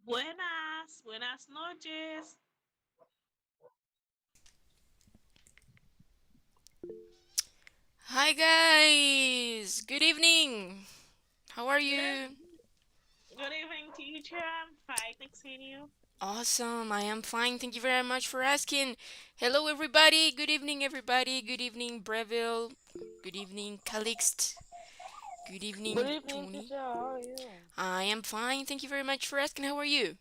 Buenas, buenas noches. Hi guys, good evening. How are Good, you? good evening, teacher. I'm fine, thanks seeing you. Awesome, I am fine. Thank you very much for asking. Hello everybody. Good evening everybody. Good evening Breville. Good evening Calixte. Good Good evening evening, Tony. teacher. How are you? I am fine. Thank you very much for asking. How are you?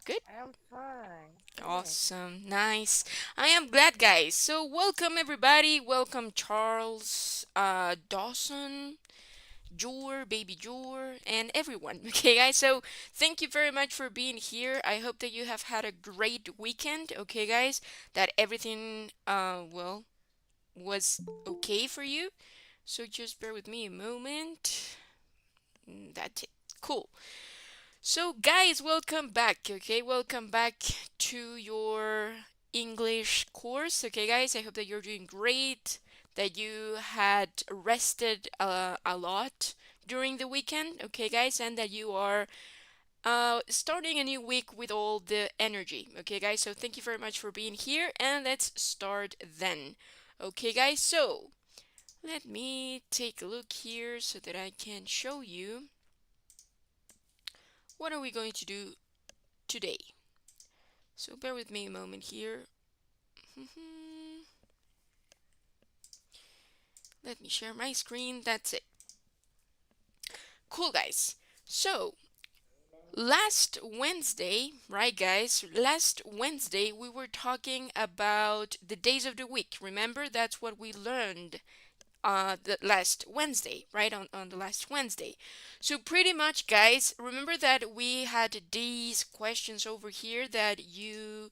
Good? I am fine. Yes. Awesome. Nice. I am glad guys. So welcome everybody. Welcome Charles, Dawson, Jor, baby Jor, and everyone. Okay, guys. So thank you very much for being here. I hope that you have had a great weekend. Okay, guys. That everything, was okay for you. So just bear with me a moment. That's it. Cool. So, guys, welcome back. Okay, welcome back to your English course. Okay, guys, I hope that you're doing great, that you had rested a lot during the weekend. Okay, guys, and that you are starting a new week with all the energy. Okay, guys, so thank you very much for being here, and let's start then. Okay, guys, so let me take a look here so that I can show you what are we going to do today. So bear with me a moment here. Let me share my screen. That's it. Cool, guys. So, last Wednesday, right, guys? Last Wednesday, we were talking about the days of the week. Remember, that's what we learned the last Wednesday, right? On the last Wednesday. So, pretty much, guys, remember that we had these questions over here that you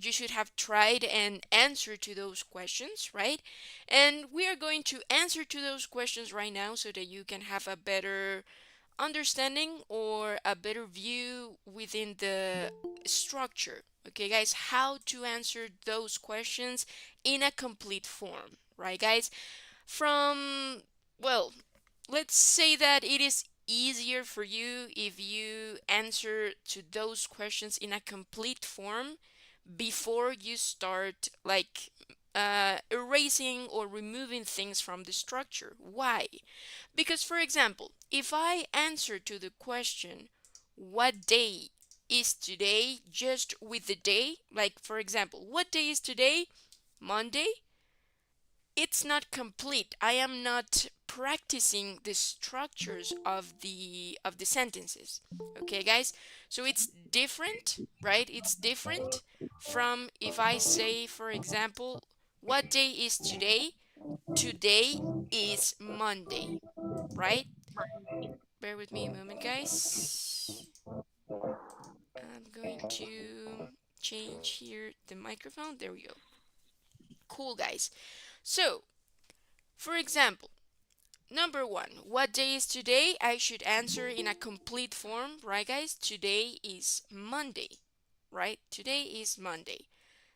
should have tried and answer to those questions, right? And we are going to answer to those questions right now so that you can have a better understanding or a better view within the structure. Okay, guys, how to answer those questions in a complete form, right, guys? From, well, let's say that it is easier for you if you answer to those questions in a complete form before you start like erasing or removing things from the structure. Why? Because, for example, if I answer to the question, what day is today, just with the day, like for example, what day is today? Monday? It's not complete. I am not practicing the structures of the sentences. Okay, guys? So it's different, right? It's different from if I say, for example, what day is today? Today is Monday, right? Bear with me a moment, guys. I'm going to change here the microphone. There we go. Cool, guys. So, for example, number one, what day is today? I should answer in a complete form, right, guys? Today is Monday, right? Today is Monday.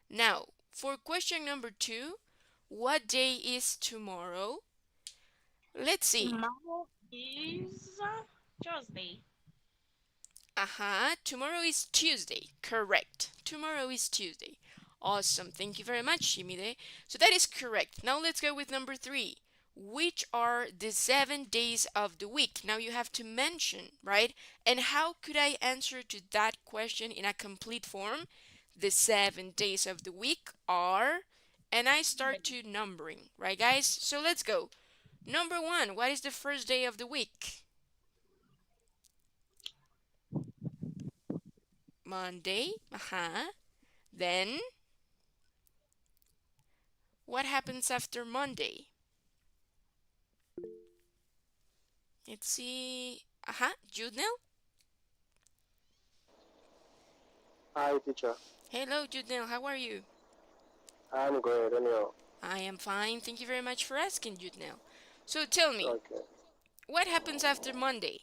Now, for question number two, what day is tomorrow? Let's see. Tomorrow is Tuesday. Tomorrow is Tuesday. Correct. Tomorrow is Tuesday. Awesome. Thank you very much, Shimide. So that is correct. Now let's go with number three. Which are the 7 days of the week? Now you have to mention, right? And how could I answer to that question in a complete form? The 7 days of the week are, and I start to numbering, right, guys? So let's go. Number one, what is the first day of the week? Monday. Then, what happens after Monday? Let's see. Judnell? Hi, teacher. Hello, Judnell. How are you? I'm great, and you? I am fine. Thank you very much for asking, Judnell. So tell me, Okay. what happens after Monday?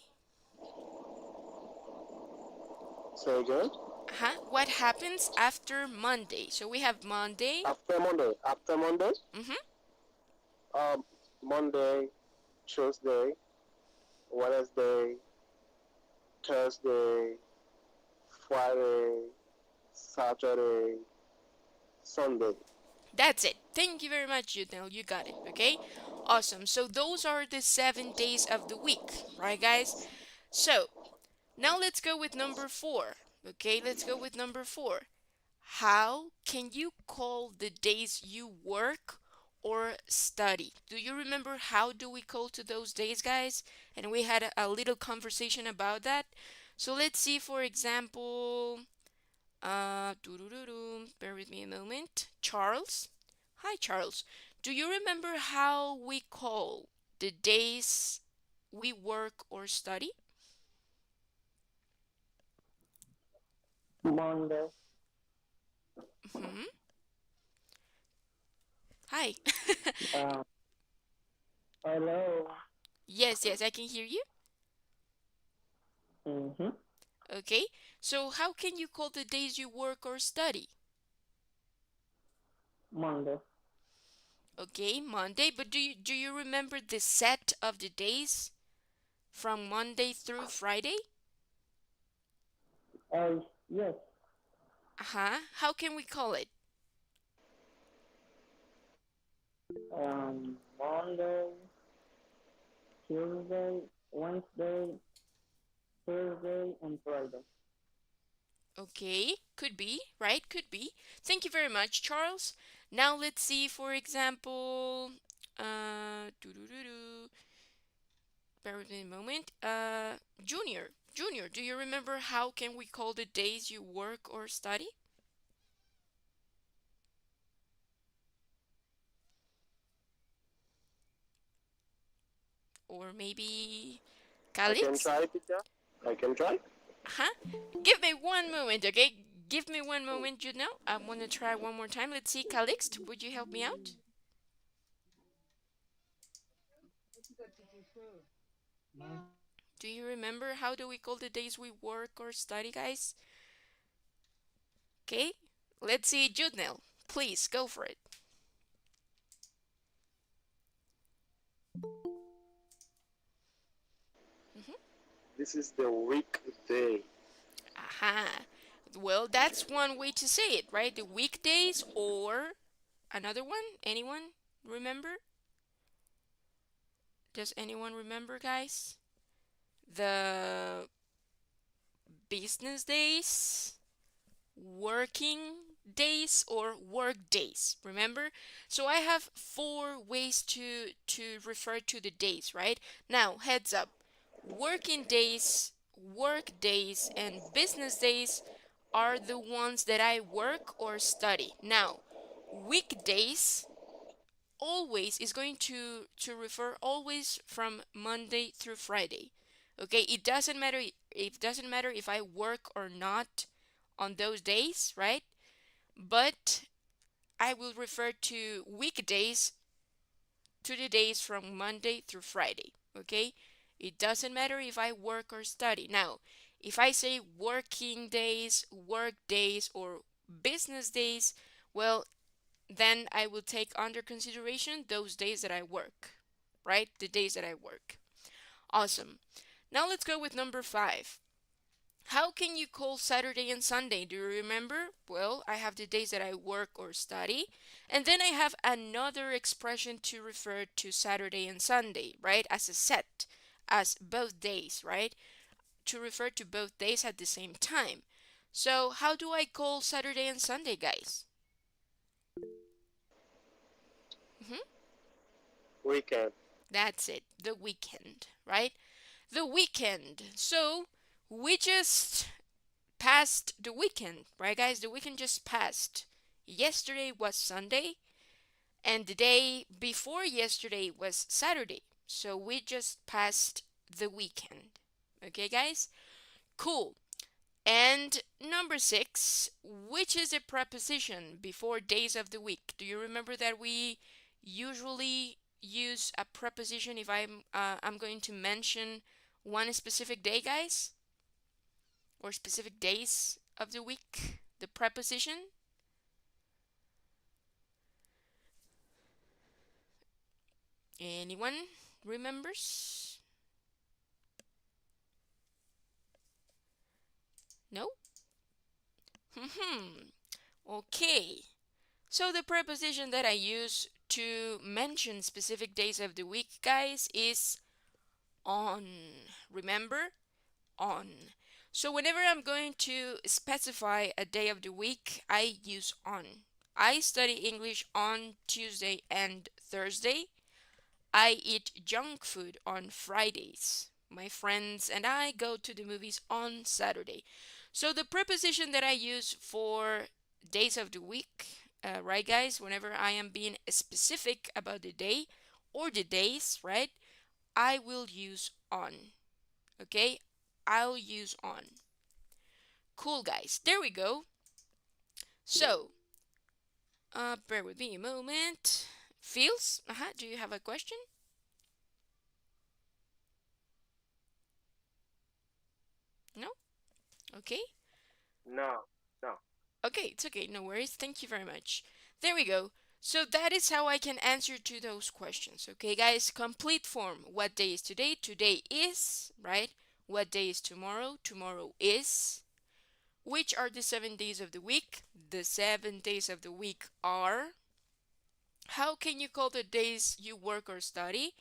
Say again? Huh? What happens after Monday? So we have Monday. After Monday, Mm-hmm. um, Monday, Tuesday, Wednesday, Thursday, Friday, Saturday, Sunday. That's it. Thank you very much, Janelle. You got it. Okay. Awesome. So those are the 7 days of the week, right, guys? So now let's go with number four. Okay, let's go with number four. How can you call the days you work or study? Do you remember how do we call to those days, guys? And we had a little conversation about that. So let's see, for example, bear with me a moment. Charles. Hi, Charles. Do you remember how we call the days we work or study? Monday. Hmm. Hi. Um, Hello. Yes, yes, I can hear you. Mm-hmm. Okay. So how can you call the days you work or study? Monday. Okay, Monday. But do you remember the set of the days from Monday through Friday? Yes. Uh-huh. How can we call it? Monday, Tuesday, Wednesday, Thursday, and Friday. Okay, could be, right? Could be. Thank you very much, Charles. Now let's see, for example, doo-doo-doo-doo. Bear with me a moment. Junior, do you remember how can we call the days you work or study? Or maybe I can Calix? try, teacher. I can try. Huh? Give me one moment, okay? Give me one moment, you know. I want to try one more time. Let's see, Calixte, would you help me out? Do you remember how do we call the days we work or study, guys? Okay, let's see, Judnell. Please go for it. Hmm. This is the weekday. Aha. Well, that's one way to say it, right? The weekdays or another one? Anyone remember? Does anyone remember, guys? The business days, working days, or work days. Remember? So I have four ways to refer to the days, right? Now, heads up. Working days, work days, and business days are the ones that I work or study. Now, weekdays always is going to refer always from Monday through Friday. Okay, it doesn't matter if I work or not on those days, right? But I will refer to weekdays to the days from Monday through Friday. Okay? It doesn't matter if I work or study. Now, if I say working days, work days, or business days, well, then I will take under consideration those days that I work, right? The days that I work. Awesome. Now let's go with number five. How can you call Saturday and Sunday? Do you remember? Well, I have the days that I work or study, and then I have another expression to refer to Saturday and Sunday, right? As a set, as both days, right? To refer to both days at the same time. So, how do I call Saturday and Sunday, guys? Hmm. Weekend. That's it, the weekend, right? The weekend. So, we just passed the weekend, right, guys? The weekend just passed. Yesterday was Sunday, and the day before yesterday was Saturday. So we just passed the weekend. Okay, guys? Cool. And number six, which is a preposition before days of the week? Do you remember that we usually use a preposition if I'm going to mention one specific day, guys, or specific days of the week? The preposition? Anyone remembers? No? Okay. So the preposition that I use to mention specific days of the week, guys, is on. Remember? On. So whenever I'm going to specify a day of the week, I use on. I study English on Tuesday and Thursday. I eat junk food on Fridays. My friends and I go to the movies on Saturday. So the preposition that I use for days of the week, right, guys, whenever I am being specific about the day or the days, right, I will use on. Okay? I'll use on. Cool, guys. There we go. So, bear with me a moment. Feels? Do you have a question? No? Okay. No, no. Okay, it's okay. No worries. Thank you very much. There we go. So that is how I can answer to those questions. Okay, guys? Complete form. What day is today? Today is, right? What day is tomorrow? Tomorrow is. Which are the 7 days of the week? The 7 days of the week are. How can you call the days you work or study?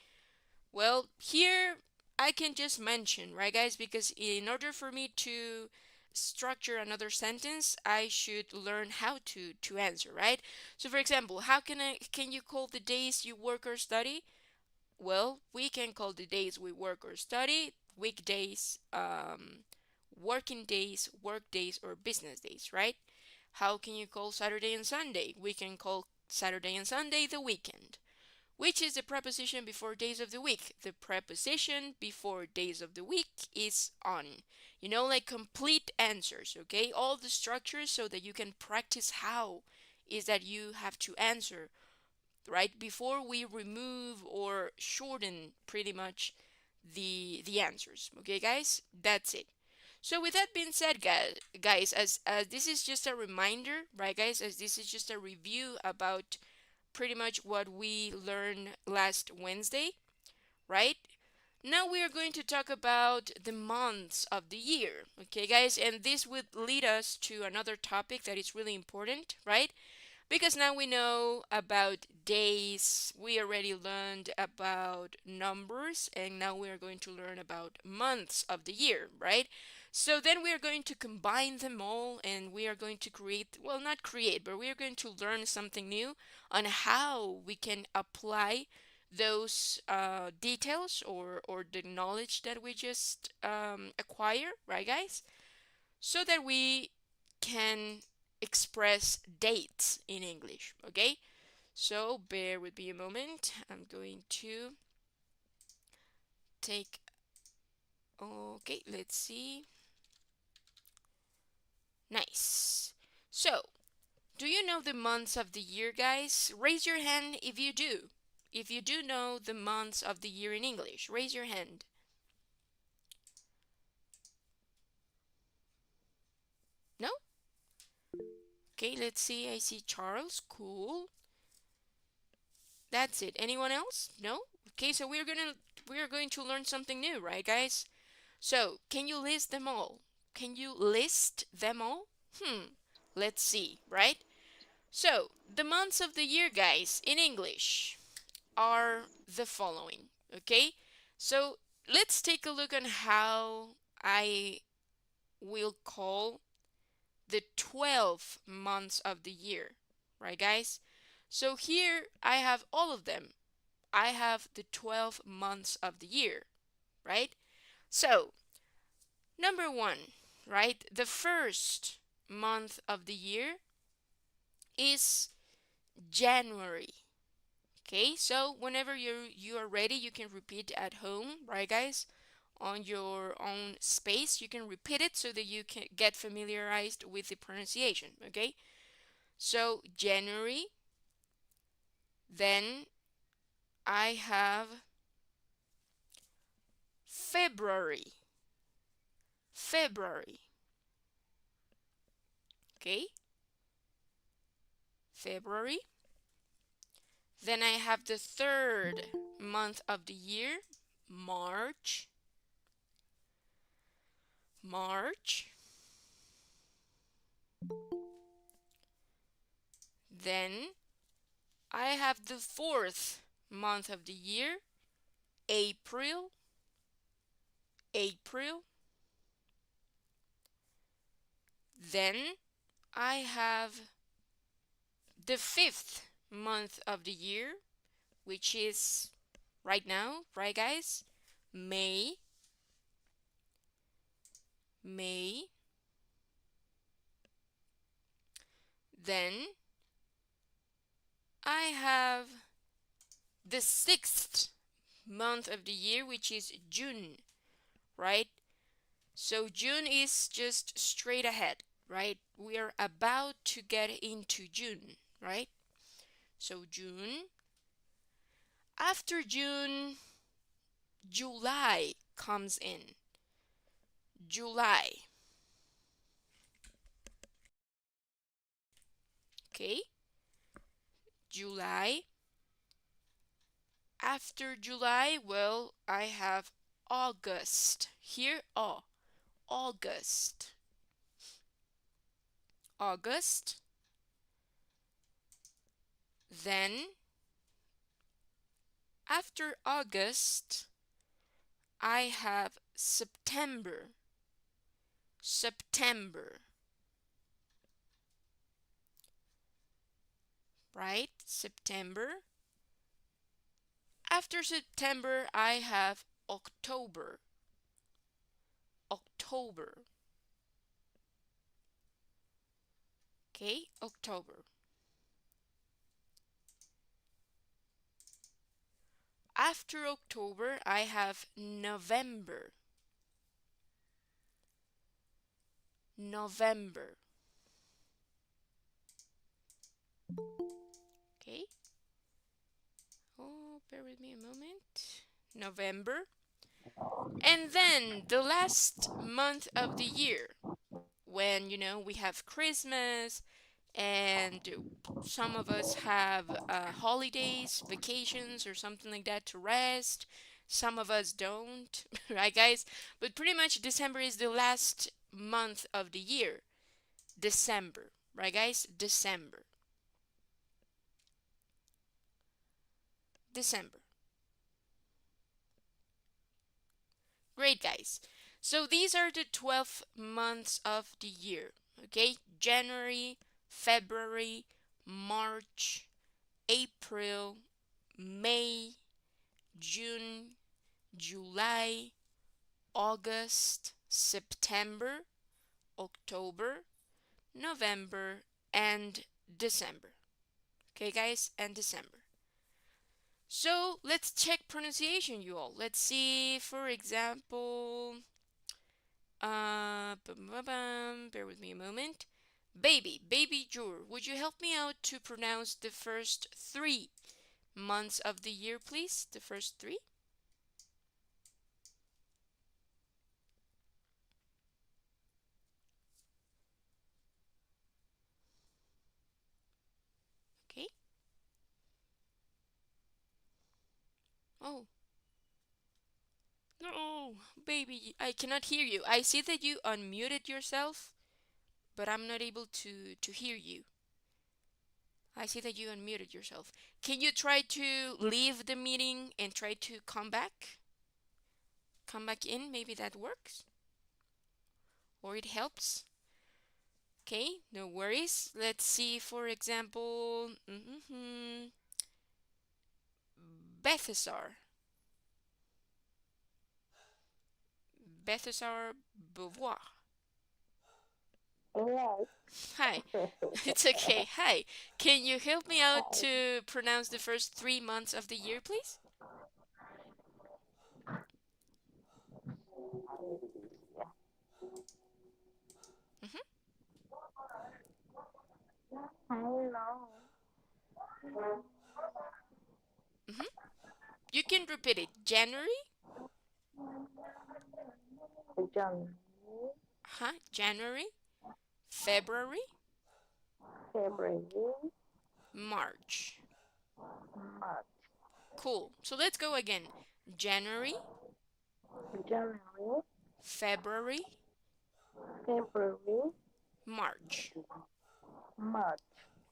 Well, here I can just mention, right, guys? Because in order for me to structure another sentence, I should learn how to answer, right? So, for example, how can you call the days you work or study? Well, we can call the days we work or study weekdays, working days, work days, or business days, right? How can you call Saturday and Sunday? We can call Saturday and Sunday the weekend. Which is the preposition before days of the week? The preposition before days of the week is on. You know, like complete answers, okay? All the structures so that you can practice how is that you have to answer, right? Before we remove or shorten pretty much the answers. Okay, guys? That's it. So with that being said, guys, as this is just a reminder, right, guys, as this is just a review about pretty much what we learned last Wednesday, right? Now we are going to talk about the months of the year, okay, guys? And this would lead us to another topic that is really important, right? Because now we know about days, we already learned about numbers, and now we are going to learn about months of the year, right? So then we are going to combine them all and we are going to create, well, not create, but we are going to learn something new on how we can apply those details or the knowledge that we just acquire, right, guys? So that we can express dates in English, okay? So bear with me a moment. I'm going to take, okay, let's see. Nice. So, do you know the months of the year, guys? Raise your hand if you do. If you do know the months of the year in English, raise your hand. No? Okay, let's see. I see Charles. Cool. That's it. Anyone else? No? Okay, so we are going to learn something new, right, guys? So, can you list them all? Can you list them all? Let's see, right? So, the months of the year, guys, in English are the following, okay? So, let's take a look on how I will call the 12 months of the year, right, guys? So, here I have all of them. I have the 12 months of the year, right? So, number one, right? The first month of the year is January. Okay, so whenever you are ready, you can repeat at home, right, guys? On your own space, you can repeat it so that you can get familiarized with the pronunciation. Okay, so January. Then I have February. February. Okay, February. Then I have the third month of the year, March. March. Then I have the fourth month of the year, April. April. Then I have the fifth month of the year, which is right now, right guys? May. May. Then I have the sixth month of the year, which is June, right? So June is just straight ahead, right? We are about to get into June, right? So June. After June, July comes in. July. Okay? July. After July, well, I have August. Here, August. August. Then, after August, I have September. September. Right? September. After September, I have October. October. Okay, October. After October, I have November. November. Okay. Oh, bear with me a moment. November. And then the last month of the year, when, we have Christmas and some of us have holidays, vacations, or something like that to rest. Some of us don't, right, guys? But pretty much December is the last month of the year. December, right, guys? December. December. Great, guys. So these are the 12 months of the year, okay? January, February, March, April, May, June, July, August, September, October, November, and December. Okay, guys, and December. So let's check pronunciation, you all. Let's see, for example, bear with me a moment. Baby Jur, would you help me out to pronounce the first 3 months of the year, please? The first 3. Okay. Oh, no, baby, I cannot hear you. I see that you unmuted yourself, but I'm not able to hear you. I see that you unmuted yourself. Can you try to leave the meeting and try to come back? Come back in, maybe that works. Or it helps. Okay, no worries. Let's see, for example, Bethesar. Bethesar Beauvoir. Alright. Hi. It's okay. Hi. Can you help me out to pronounce the first 3 months of the year, please? Mm-hmm. Hello. Mm-hmm. You can repeat it. January? John. Huh? January? February? February, March. March, Cool. So let's go again. January, January, February, February, March. March.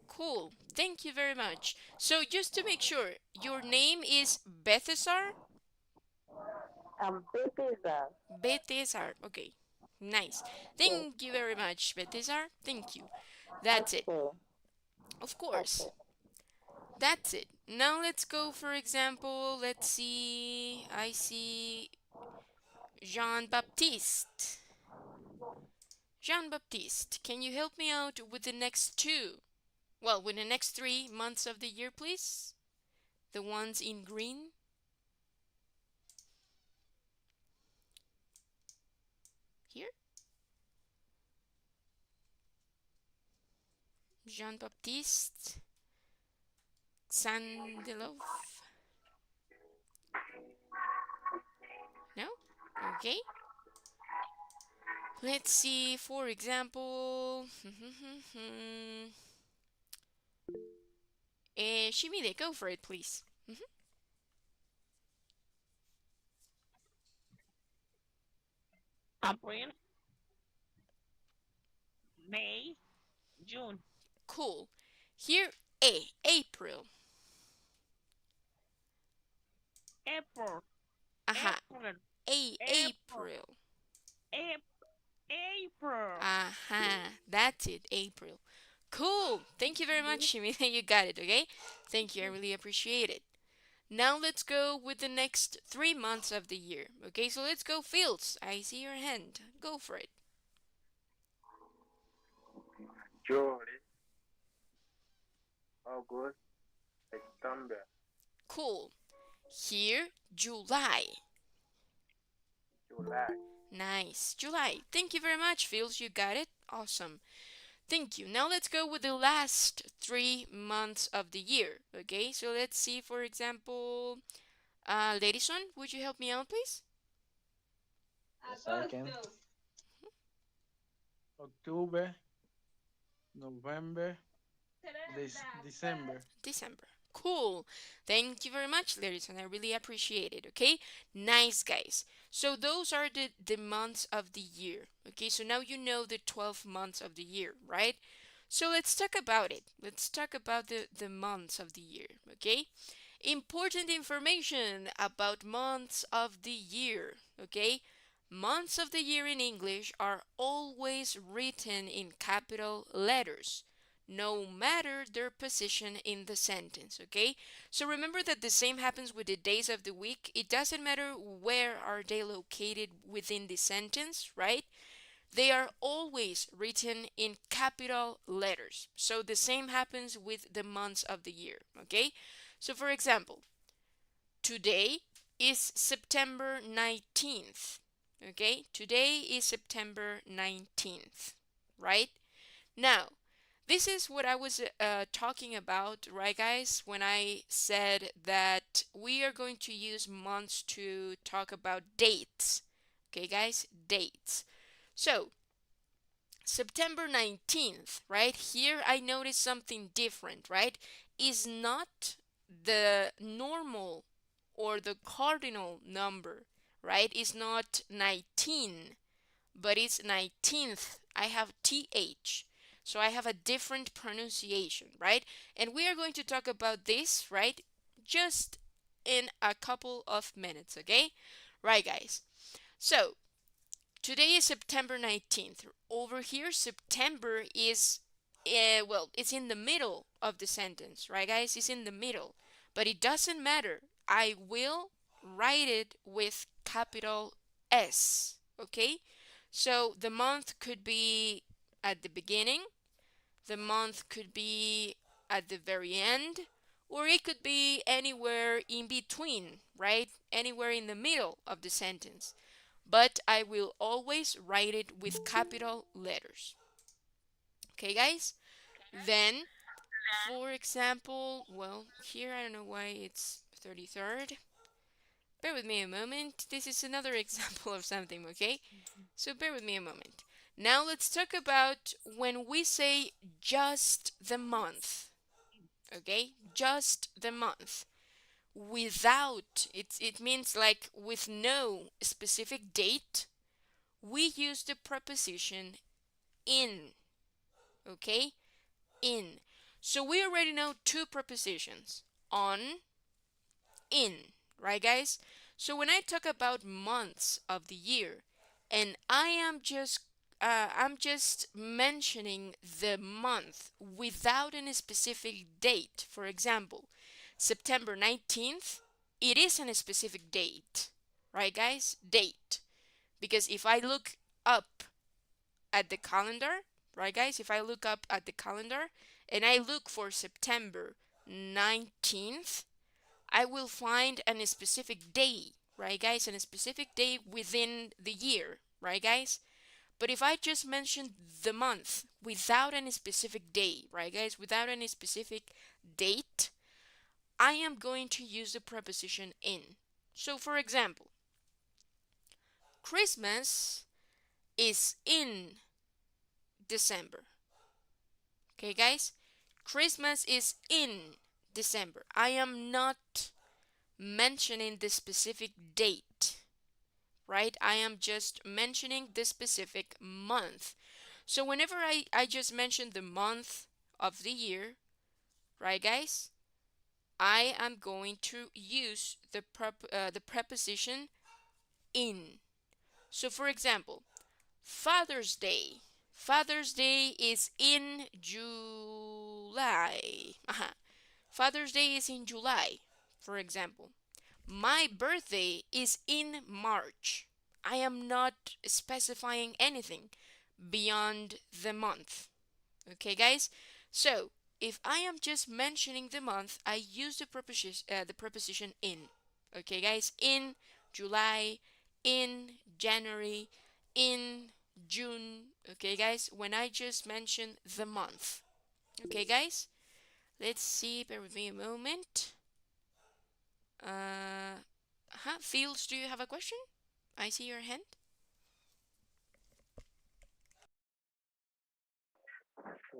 Cool. Thank you very much. So just to make sure, your name is Bethesar? Bethesda. Bethesar. Okay. Nice. Thank you very much, Bethesar. Thank you. That's it. Okay, Of okay. course. That's it. Now let's go, for example, let's see. I see Jean Baptiste. Jean Baptiste, can you help me out with the next two? Well, with the next 3 months of the year, please? The ones in green. Here. Jean Baptiste. Sandelov. No? Okay. Let's see, for example. Shimide, go for it, please. April, May, June. Cool. Here, April. April, Aha. April, April, April. April. Aha. That's it, April. Cool. Thank you very much, Shimide. You got it, okay? Thank you. I really appreciate it. Now let's go with the next 3 months of the year. Okay, so let's go, Fields. I see your hand. Go for it. July, August, September, Cool. Here, July. July, Nice. July. Thank you very much, Fields. You got it. Awesome. Thank you. Now let's go with the last 3 months of the year. Okay, so let's see, for example, Ladison, would you help me out, please? Yes, I can. October, November, December. December. Cool. Thank you very much, Ladison. I really appreciate it. Okay, nice, guys. So those are the months of the year. Okay, so now you know the 12 months of the year, right? So let's talk about it. Let's talk about the months of the year. Okay, important information about months of the year. Okay, months of the year in English are always written in capital letters, no matter their position in the sentence. Okay, so remember that the same happens with the days of the week. It doesn't matter where are they located within the sentence, right? They are always written in capital letters. So the same happens with the months of the year. Okay, so for example, today is September 19th. Okay, today is September 19th, right? Now, this is what I was talking about, right, guys, when I said that we are going to use months to talk about dates. Okay, guys, dates. So, September 19th, right? Here I noticed something different, right? Is not the normal or the cardinal number, right? It's not 19, but it's 19th. I have TH. So I have a different pronunciation, right? And we are going to talk about this, right? Just in a couple of minutes, okay? Right, guys. So today is September 19th. Over here, September is, well, it's in the middle of the sentence, right, guys? It's in the middle. But it doesn't matter. I will write it with capital S, okay? So the month could be at the beginning, the month could be at the very end, or it could be anywhere in between, right? Anywhere in the middle of the sentence. But I will always write it with capital letters. Okay, guys? Then, for example, well, here I don't know why it's 33rd. Bear with me a moment. This is another example of something, okay? So bear with me a moment. Now let's talk about when we say just the month. Okay? Just the month. Without, it means like with no specific date, we use the preposition in. Okay? In. So we already know two prepositions. On, in, right guys? So when I talk about months of the year and I'm just mentioning the month without any specific date. For example, September 19th, it isn't a specific date, right guys? Date. Because if I look up at the calendar, right guys? If I look up at the calendar and I look for September 19th, I will find a specific day, right guys? And a specific day within the year, right guys? But if I just mention the month without any specific day, right guys? Without any specific date, I am going to use the preposition in. So for example, Christmas is in December. Okay guys? Christmas is in December. I am not mentioning the specific date, right? I am just mentioning the specific month. So whenever I just mention the month of the year, right guys, I am going to use the preposition in. So for example, Father's Day. Father's Day is in July. Father's Day is in July, for example. My birthday is in March. I am not specifying anything beyond the month. Okay, guys? So, if I am just mentioning the month, I use the preposition in. Okay, guys? In July, in January, in June. Okay, guys? When I just mention the month. Okay, guys? Let's see. Bear with me a moment. Fields, do you have a question? I see your hand.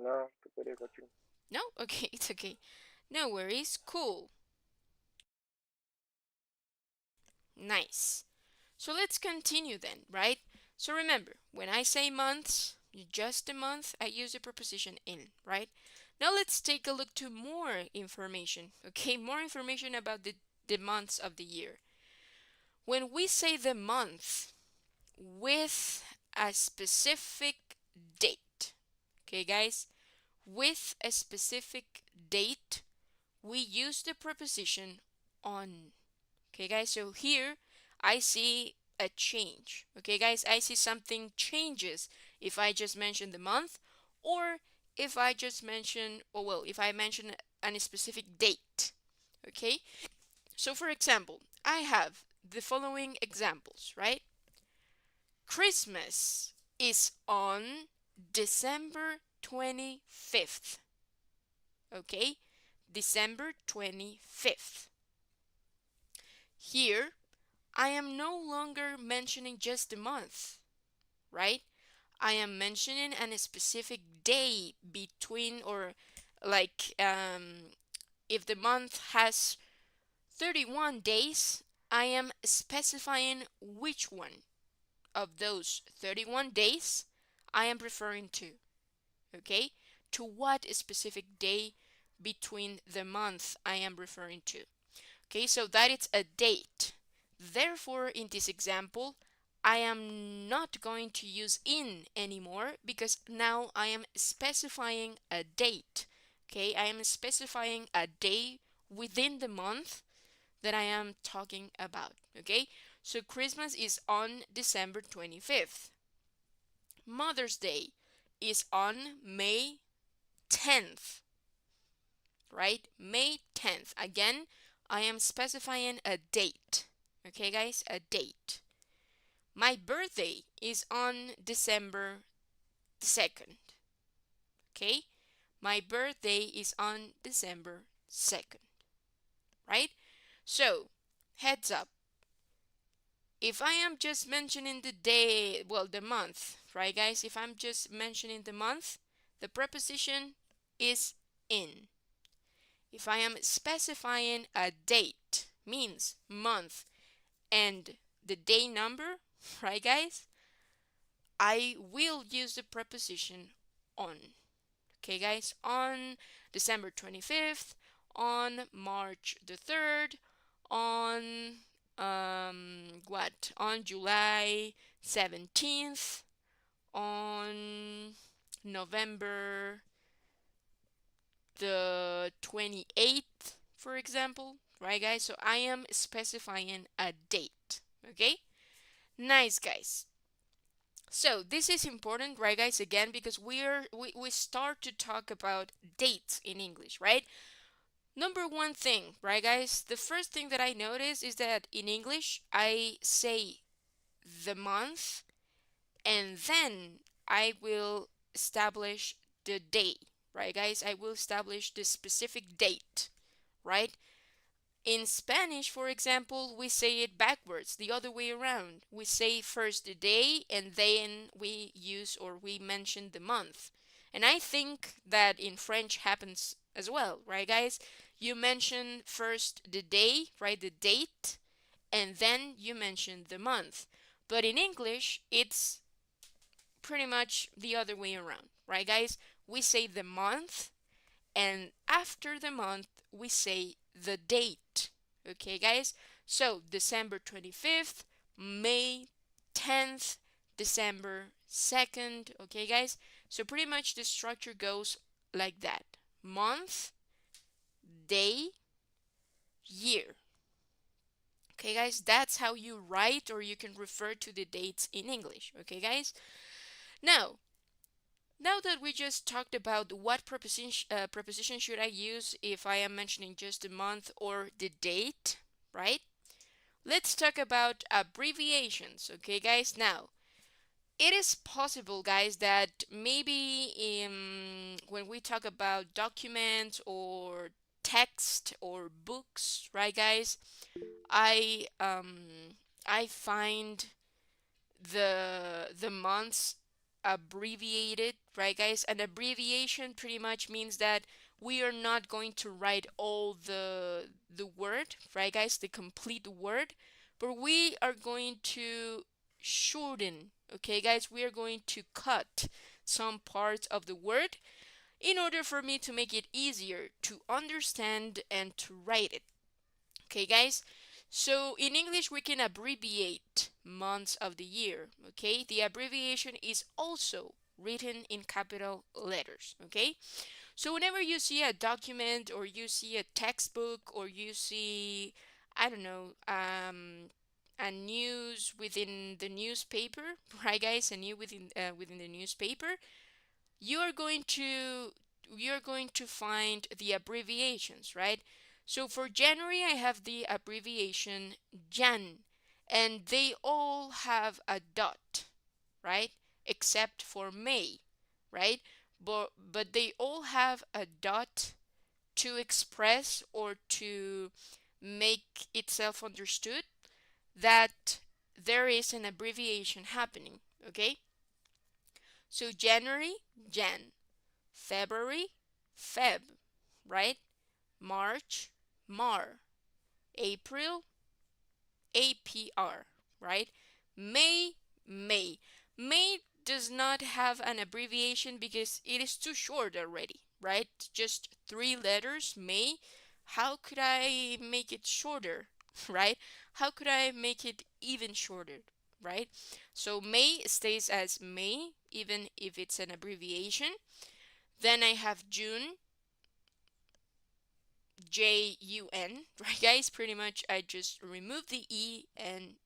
No, tu puedes continuar. No? Okay, it's okay. No worries. Cool. Nice. So let's continue then, right? So remember, when I say months, just a month, I use the preposition in, right? Now let's take a look to more information, okay? More information about the months of the year. When we say the month with a specific date, okay, guys? With a specific date, we use the preposition on. Okay, guys, so here I see a change. Okay, guys, I see something changes if I just mention the month or if I just mention, or well, if I mention a specific date. Okay, so for example, I have the following examples, right? Christmas is on December 25th. Okay, December 25th. Here, I am no longer mentioning just the month, right? I am mentioning a specific day between, or like if the month has 31 days, I am specifying which one of those 31 days I am referring to. Okay? To what specific day between the month I am referring to. Okay, so that it's a date. Therefore, in this example, I am not going to use in anymore because now I am specifying a date. Okay, I am specifying a day within the month that I am talking about. Okay, so Christmas is on December 25th. Mother's Day is on May 10th, right? May 10th. Again, I am specifying a date. Okay, guys, a date. My birthday is on December 2nd. Okay, my birthday is on December 2nd, right? So, heads up. If I am just mentioning the day, well, the month, right, guys? If I'm just mentioning the month, the preposition is in. If I am specifying a date, means month, and the day number, right, guys? I will use the preposition on. Okay, guys? On December 25th, on March the 3rd, on what? On July 17th, on November the 28th, for example, right, guys? So I am specifying a date. Okay? Nice, guys. So this is important, right, guys? Again, because we start to talk about dates in English, right? Number one thing, right, guys? The first thing that I notice is that in English I say the month and then I will establish the day, right, guys? I will establish the specific date, right? In Spanish, for example, we say it backwards, the other way around. We say first the day and then we use or we mention the month. And I think that in French happens as well, right, guys? You mention first the day, right, the date, and then you mention the month. But in English, it's pretty much the other way around, right, guys? We say the month and after the month we say the date. Okay, guys? So December 25th, May 10th, December 2nd. Okay, guys? So pretty much the structure goes like that: month, day, year. Okay, guys? That's how you write or you can refer to the dates in English. Okay, guys? Now that we just talked about what preposition should I use if I am mentioning just the month or the date, right? Let's talk about abbreviations, okay, guys? Now, it is possible, guys, that maybe when we talk about documents or text or books, right, guys? I um I find the months abbreviated, right, guys? An abbreviation pretty much means that we are not going to write all the word, right, guys, the complete word, but we are going to shorten, okay, guys? We are going to cut some parts of the word in order for me to make it easier to understand and to write it. Okay, guys? So in English, we can abbreviate months of the year. Okay, the abbreviation is also written in capital letters. Okay, so whenever you see a document or you see a textbook or you see, I don't know, a news within the newspaper, right, guys? A new within the newspaper, you're going to you're going to find the abbreviations, right? So for January, I have the abbreviation Jan, and they all have a dot, right? Except for May, right? But they all have a dot to express or to make itself understood that there is an abbreviation happening, okay? So January, Jan. February, Feb, right? March, Mar. April, APR, right? May, May. May does not have an abbreviation because it is too short already, right? Just three letters, May. How could I make it shorter, right? How could I make it even shorter, right? So May stays as May, even if it's an abbreviation. Then I have June, Jun, right, guys? Pretty much I just remove the E and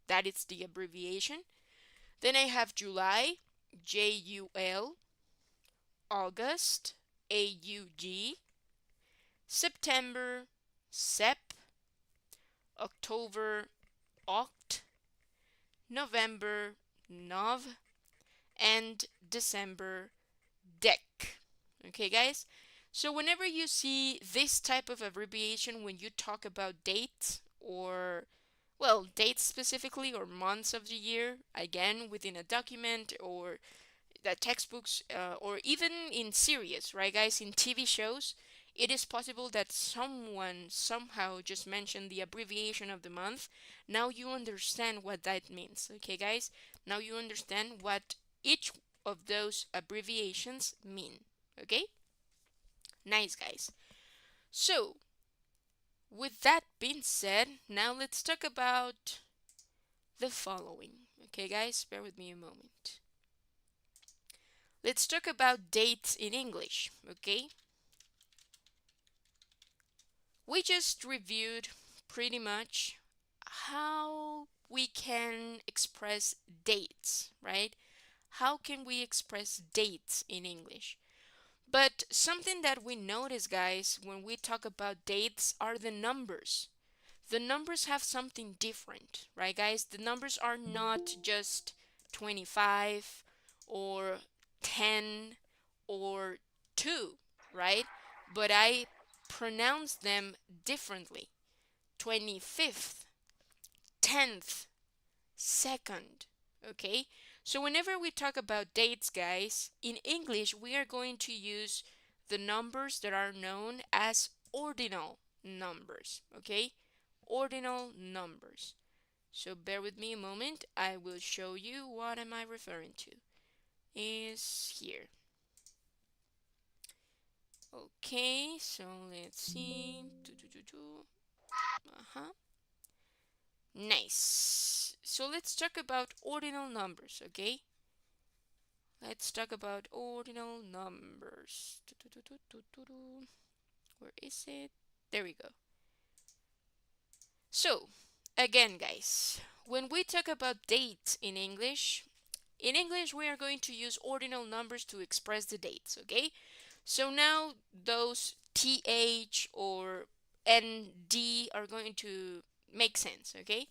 that is the abbreviation. Then I have July, Jul, August, Aug, September, Sep, October, Oct, November, Nov, and December, Dec. Okay, guys? So whenever you see this type of abbreviation when you talk about dates or well, dates specifically or months of the year, again, within a document or the textbooks, or even in series, right, guys, in TV shows, it is possible that someone somehow just mentioned the abbreviation of the month. Now you understand what that means, okay, guys? Now you understand what each of those abbreviations mean, okay? Nice, guys. So, with that being said, now let's talk about the following, okay, guys? Bear with me a moment. Let's talk about dates in English, okay? We just reviewed pretty much how we can express dates, right? How can we express dates in English? But something that we notice, guys, when we talk about dates are the numbers. The numbers have something different, right, guys? The numbers are not just 25 or 10 or 2, right? But I pronounce them differently. 25th, 10th, 2nd, okay? So whenever we talk about dates, guys, in English, we are going to use the numbers that are known as ordinal numbers, okay? Ordinal numbers. So bear with me a moment. I will show you what am I referring to. Is here. Okay, so let's see. Uh-huh. Nice. So let's talk about ordinal numbers, okay? Let's talk about ordinal numbers. Where is it? There we go. So, again, guys, when we talk about dates in English we are going to use ordinal numbers to express the dates, okay? So now those th or nd are going to make sense, okay?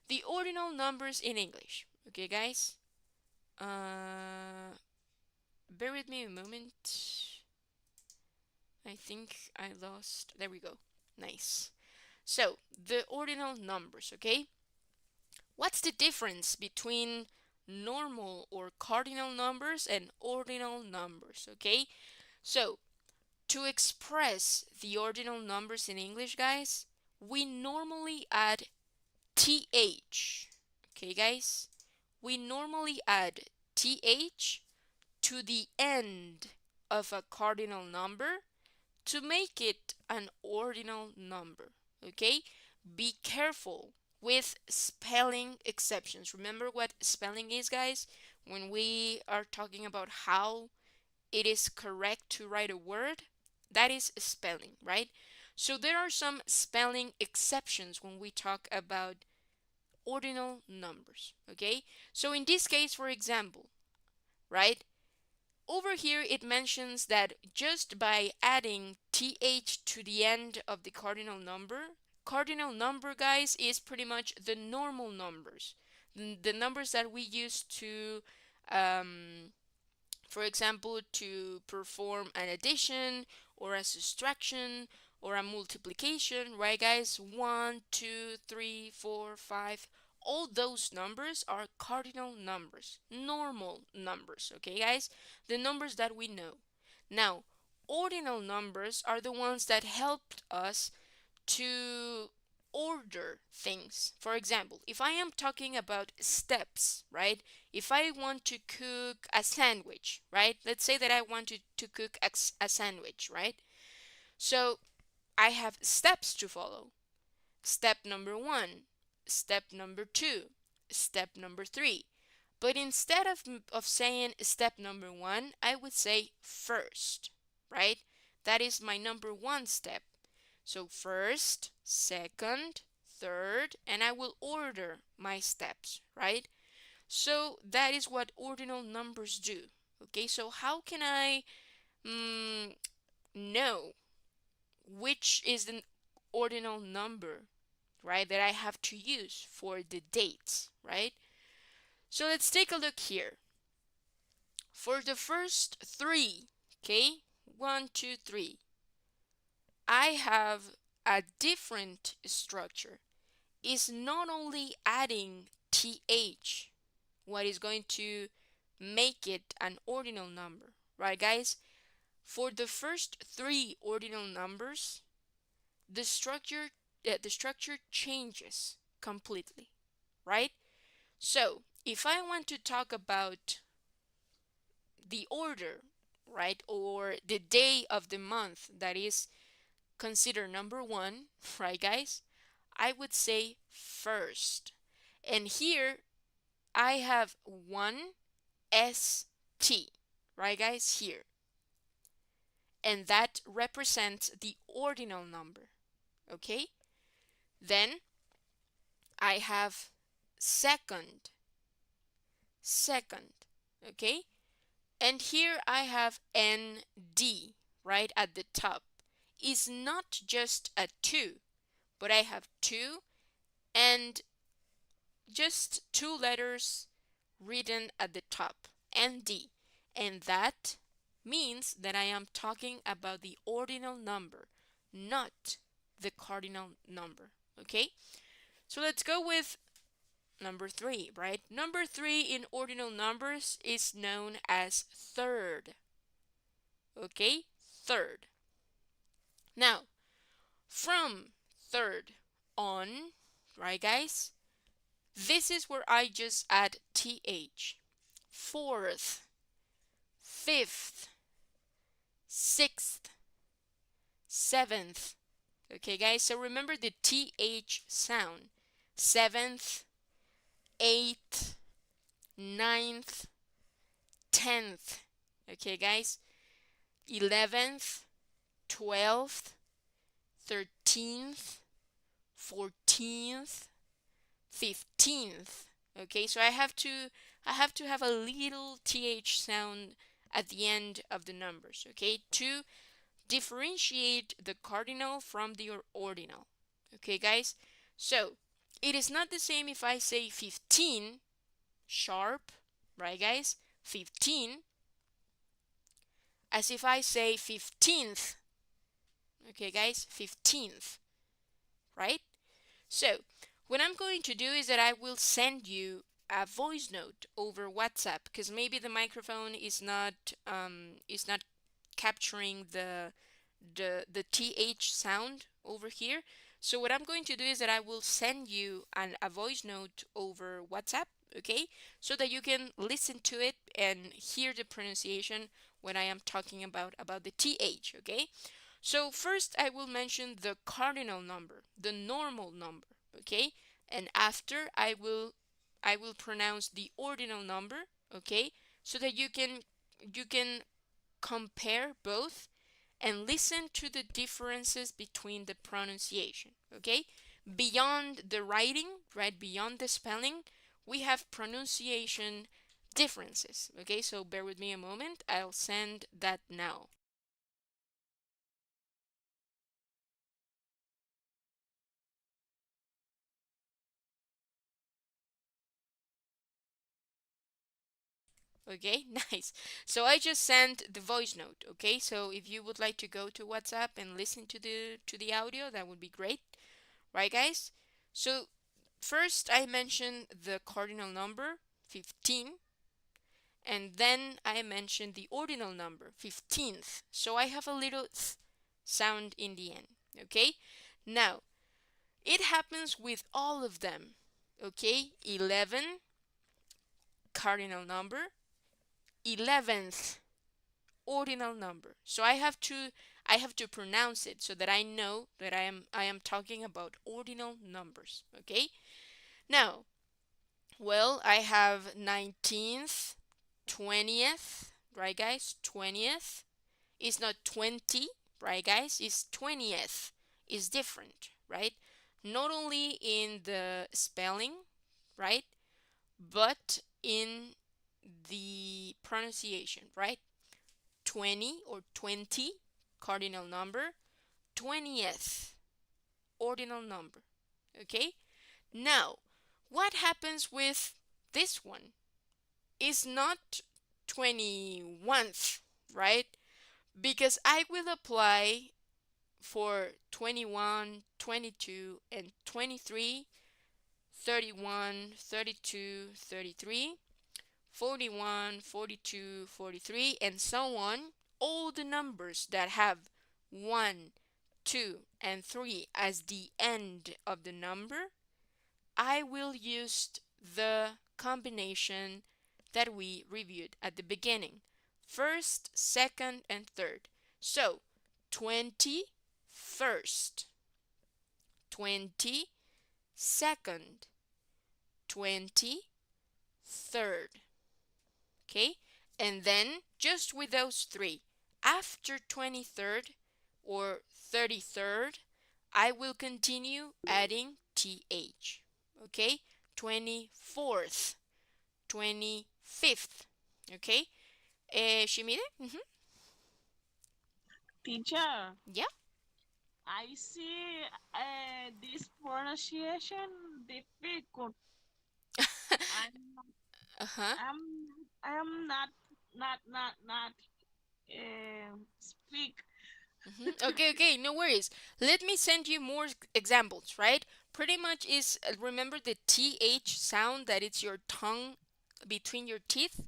The ordinal numbers in English, okay, guys? Bear with me a moment. I think I lost. There we go. Nice. So, the ordinal numbers, okay? What's the difference between normal or cardinal numbers and ordinal numbers, okay? So, to express the ordinal numbers in English, guys, we normally add th. Okay, guys? We normally add th to the end of a cardinal number to make it an ordinal number. Okay? Be careful with spelling exceptions. Remember what spelling is, guys? When we are talking about how it is correct to write a word, that is spelling, right? So there are some spelling exceptions when we talk about ordinal numbers, okay? So in this case, for example, right? Over here it mentions that just by adding th to the end of the cardinal number, guys, is pretty much the normal numbers. The numbers that we use to for example, to perform an addition or a subtraction or a multiplication, right, guys? 1, 2, 3, 4, 5. All those numbers are cardinal numbers, normal numbers, okay, guys? The numbers that we know. Now, ordinal numbers are the ones that helped us to order things. For example, if I am talking about steps, right? If I want to cook a sandwich, right? Let's say that I wanted to cook a sandwich, right? So I have steps to follow. Step number 1, step number 2, step number 3. But instead of saying step number 1, I would say first, right? That is my number 1 step. So first, second, third, and I will order my steps, right? So that is what ordinal numbers do. Okay, so how can I know which is the ordinal number, right, that I have to use for the dates, right? So let's take a look here. For the first 3, okay, 1, 2, 3, I have a different structure. is not only adding th, what is going to make it an ordinal number, right, guys? For the first three ordinal numbers, the structure changes completely, right? So if I want to talk about the order, right, or the day of the month that is considered number one, right, guys, I would say first. And here I have one ST, right, guys, here. And that represents the ordinal number, okay? Then I have second, second, okay? And here I have ND right at the top. Is not just a 2, but I have 2 and just 2 letters written at the top, ND. And that means that I am talking about the ordinal number, not the cardinal number. Okay? So let's go with number 3, right? Number 3 in ordinal numbers is known as third. Okay? Third. Now, from third on, right, guys? This is where I just add th. Fourth, fifth, sixth, seventh. Okay, guys? So remember the th sound. Seventh, eighth, ninth, 10th. Okay, guys? 11th, 12th, 13th, 14th, 15th. Okay, so I have to have a little th sound at the end of the numbers, okay, to differentiate the cardinal from the ordinal. Okay, guys? So, it is not the same if I say 15 sharp, right, guys? 15, as if I say 15th. Okay, guys? 15th, right? So, what I'm going to do is that I will send you a voice note over WhatsApp because maybe the microphone is not capturing the th sound over here. So what I'm going to do is that I will send you a voice note over WhatsApp, okay? So that you can listen to it and hear the pronunciation when I am talking about the th, okay? So first I will mention the cardinal number, the normal number, okay? And after I will pronounce the ordinal number, okay? So that you can compare both and listen to the differences between the pronunciation, okay? Beyond the writing, right? Beyond the spelling, we have pronunciation differences, okay? So bear with me a moment. I'll send that now. Okay, nice. So I just sent the voice note, okay? So if you would like to go to WhatsApp and listen to the audio, that would be great. Right, guys? So first I mentioned the cardinal number 15 and then I mentioned the ordinal number 15th. So I have a little th sound in the end, okay? Now, it happens with all of them, okay? 11 cardinal number, 11th ordinal number. So I have to pronounce it so that I know that I am talking about ordinal numbers, okay? Now, well, I have 19th, 20th, right, guys? 20th is not 20, right, guys? It's 20th. Is different, right? Not only in the spelling, right, but in the pronunciation, right? 20 or 20, cardinal number, 20th, ordinal number, okay? Now, what happens with this one? Is not 21th, right? Because I will apply for 21, 22, and 23 31, 32, 33, 41, 42, 43, and so on. All the numbers that have 1, 2, and 3 as the end of the number, I will use the combination that we reviewed at the beginning. First, second, and third. So, 21st, 22nd, 23rd. Okay? And then just with those three. After 23rd or 33rd, I will continue adding th. Okay? 24th, 25th. Okay? Shimide? Teacher, Yeah. I see this pronunciation difficult. I'm Uh-huh. I'm not speak. Okay, okay, no worries. Let me send you more examples, right? Pretty much is remember the th sound that it's your tongue between your teeth?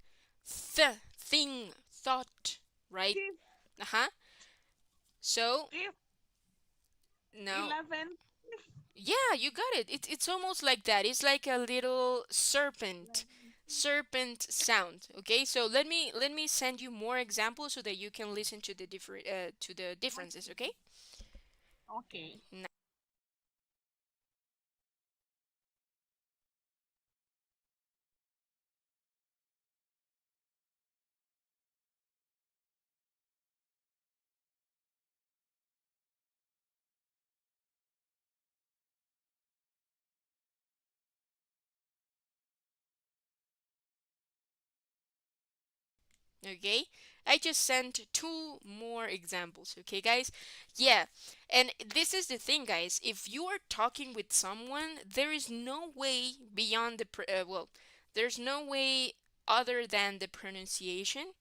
Thing, thought, right? Fifth, Uh-huh. So, fifth, now 11th, yeah, you got it. It's almost like that. It's like a little serpent sound. Okay, so let me send you more examples so that you can listen to the different to the differences. Okay. okay. Okay, I just sent two more examples. Okay, guys. Yeah, and this is the thing, guys. If you are talking with someone, there is no way beyond the there's no way other than the pronunciation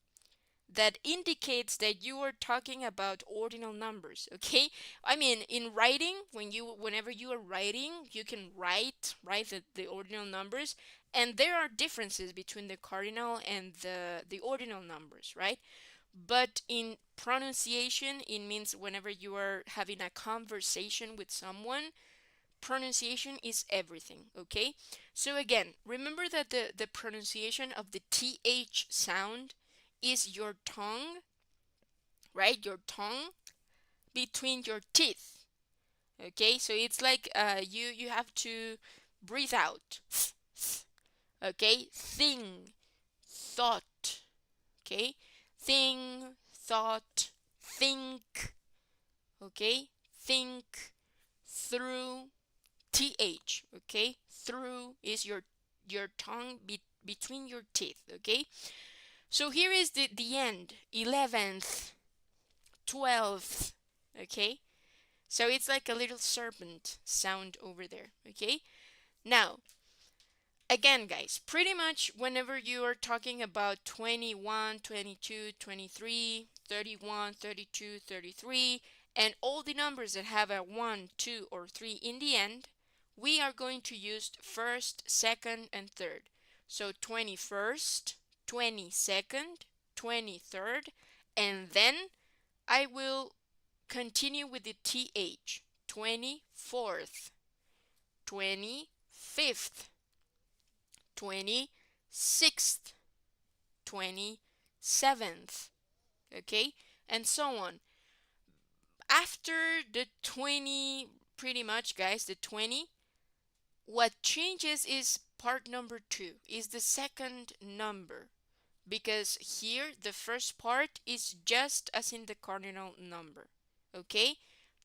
that indicates that you are talking about ordinal numbers. Okay, I mean in writing, whenever you are writing, you can write the ordinal numbers, and there are differences between the cardinal and the ordinal numbers, right? But in pronunciation, it means whenever you are having a conversation with someone, pronunciation is everything. Okay, so again, remember that the pronunciation of the th sound is your tongue, right? Your tongue between your teeth. Okay, so it's like you have to breathe out. Okay, thing, thought. Okay, thing, thought, think. Okay, think, through, th. Okay, through is your tongue between your teeth. Okay, so here is the end. 11th, 12th. Okay, so it's like a little serpent sound over there. Okay, now again, guys, pretty much whenever you are talking about 21, 22, 23, 31, 32, 33, and all the numbers that have a 1, 2, or 3 in the end, we are going to use first, second, and third. So 21st, 22nd, 23rd, and then I will continue with the th. 24th, 25th, 26th, 27th, okay, and so on. After the 20, pretty much, guys, the 20, what changes is part number 2, is the second number. Because here the first part is just as in the cardinal number. Okay?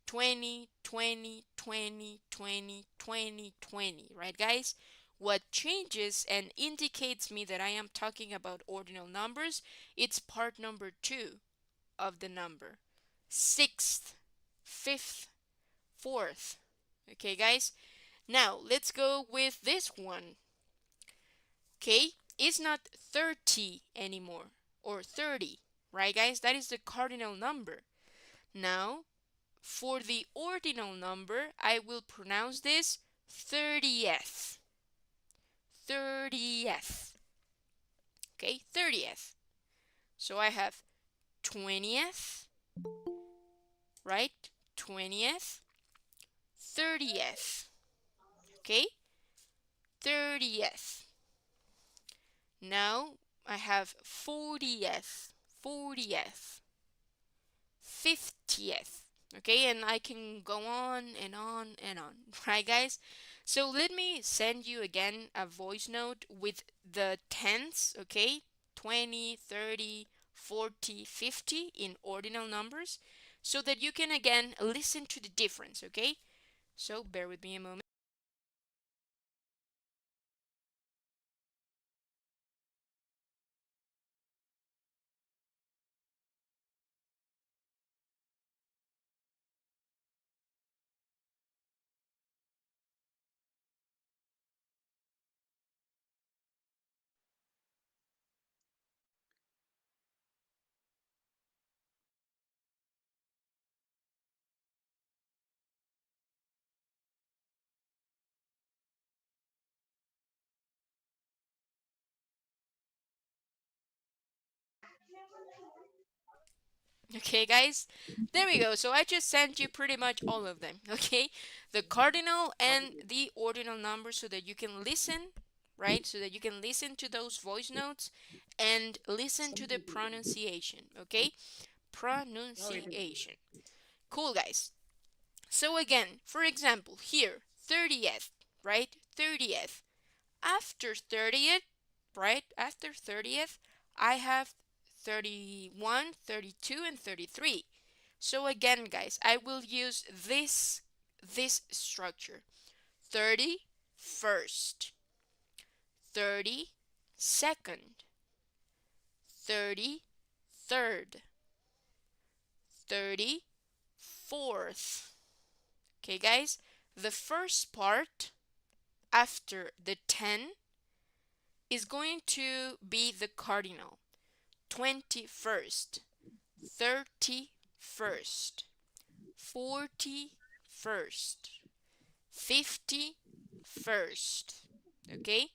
20, 20, 20, 20, 20, 20, right, guys? What changes and indicates me that I am talking about ordinal numbers, it's part number 2 of the number. 6th, 5th, 4th. Okay, guys? Now, let's go with this one. Okay? It's not 30 anymore, or 30, right, guys? That is the cardinal number. Now, for the ordinal number, I will pronounce this 30th. 30th. Okay, 30th. So I have 20th, right? 20th, 30th. Okay, 30th. Now I have 40th, 40th, 50th. Okay, and I can go on and on and on, right, guys? So let me send you again a voice note with the tenths, okay? 20, 30, 40, 50 in ordinal numbers so that you can again listen to the difference, okay? So bear with me a moment. Okay, guys, there we go. So I just sent you pretty much all of them, okay? The cardinal and the ordinal numbers so that you can listen, right? So that you can listen to those voice notes and listen to the pronunciation, okay? Pronunciation. Cool, guys. So again, for example, here, 30th, right? 30th. After 30th, right? After 30th, I have 31, 32, and 33. So again, guys, I will use this structure. 31st, 32nd, 33rd, 34th. Okay, guys, the first part after the 10 is going to be the cardinal. 21st, 31st, 41st, 51st, okay?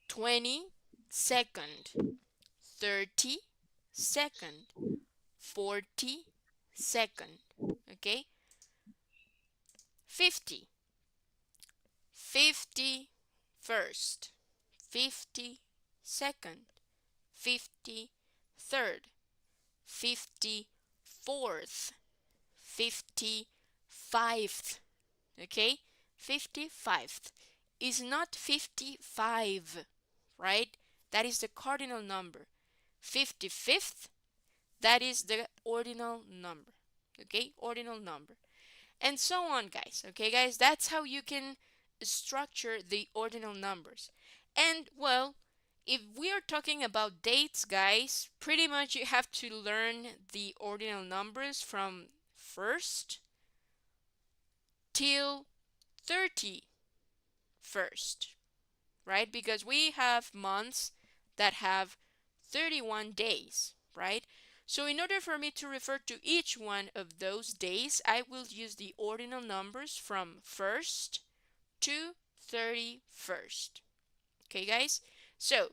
22nd, 32nd, 42nd, okay? 50, 51st, 52nd, 53rd, 54th, 55th, okay? 55th is not 55, right? That is the cardinal number. 55th, that is the ordinal number, okay? Ordinal number. And so on, guys, okay, guys? That's how you can structure the ordinal numbers. And, well, if we are talking about dates, guys, pretty much you have to learn the ordinal numbers from first till 31st, right? Because we have months that have 31 days, right? So in order for me to refer to each one of those days, I will use the ordinal numbers from first to 31st. Okay, guys? So,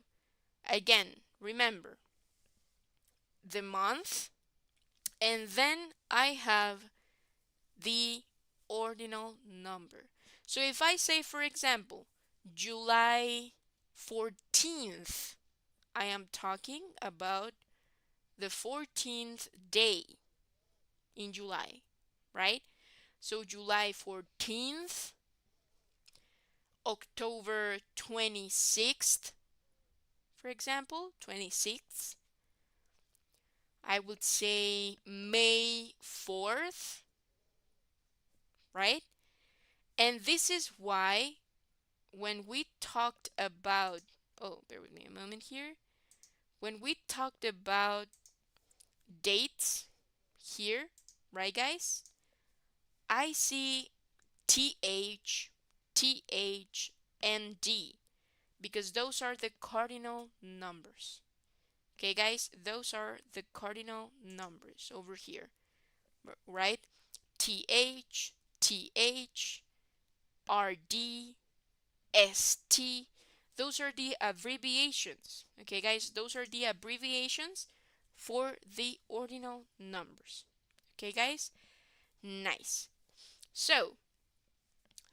again, remember the month, and then I have the ordinal number. So if I say, for example, July 14th, I am talking about the 14th day in July, right? So July 14th, October 26th, for example, 26th. I would say May 4th, right? And this is why when we talked about, oh, bear with me a moment here. When we talked about dates here, right, guys? I see TH, TH, and D because those are the cardinal numbers. Okay, guys? Those are the cardinal numbers over here, right? TH, TH, RD, ST. Those are the abbreviations. Okay, guys, those are the abbreviations for the ordinal numbers. Okay, guys? Nice. So,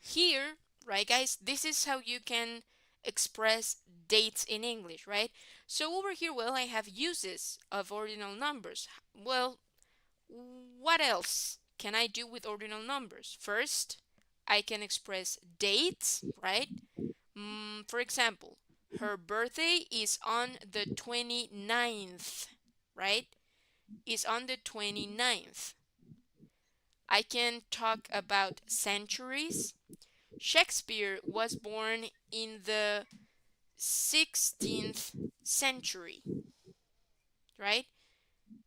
here, right, guys, this is how you can express dates in English, right? So over here, well, I have uses of ordinal numbers. Well, what else can I do with ordinal numbers? First, I can express dates, right? For example, her birthday is on the 29th, right? Is on the 29th. I can talk about centuries. Shakespeare was born in the 16th century, right?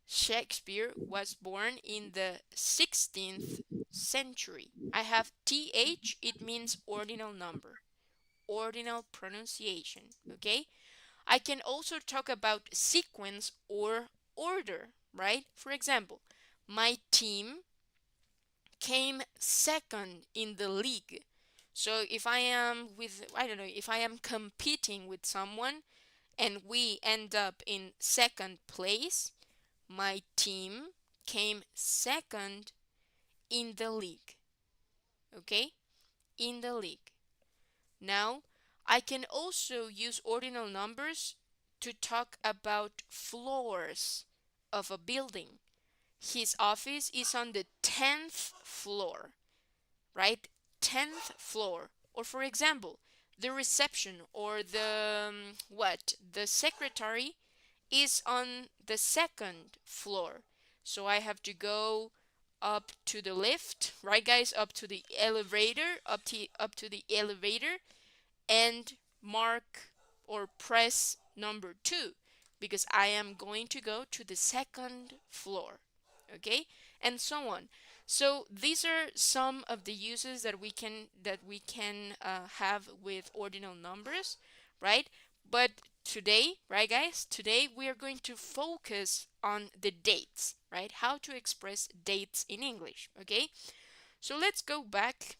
Shakespeare was born in the 16th century. I have th, it means ordinal number, ordinal pronunciation, okay? I can also talk about sequence or order, right? For example, my team came second in the league. So if I am with, I don't know, if I am competing with someone and we end up in second place, my team came second in the league. Okay? In the league. Now, I can also use ordinal numbers to talk about floors of a building. His office is on the 10th floor, right? 10th floor. Or for example, the reception or the secretary is on the second floor. So I have to go up to the lift, right guys, up to the elevator, up to the elevator and mark or press number 2 because I am going to go to the second floor. Okay? And so on. So these are some of the uses that we can have with ordinal numbers, right? But today, right guys, today we are going to focus on the dates, right? How to express dates in English, okay? So let's go back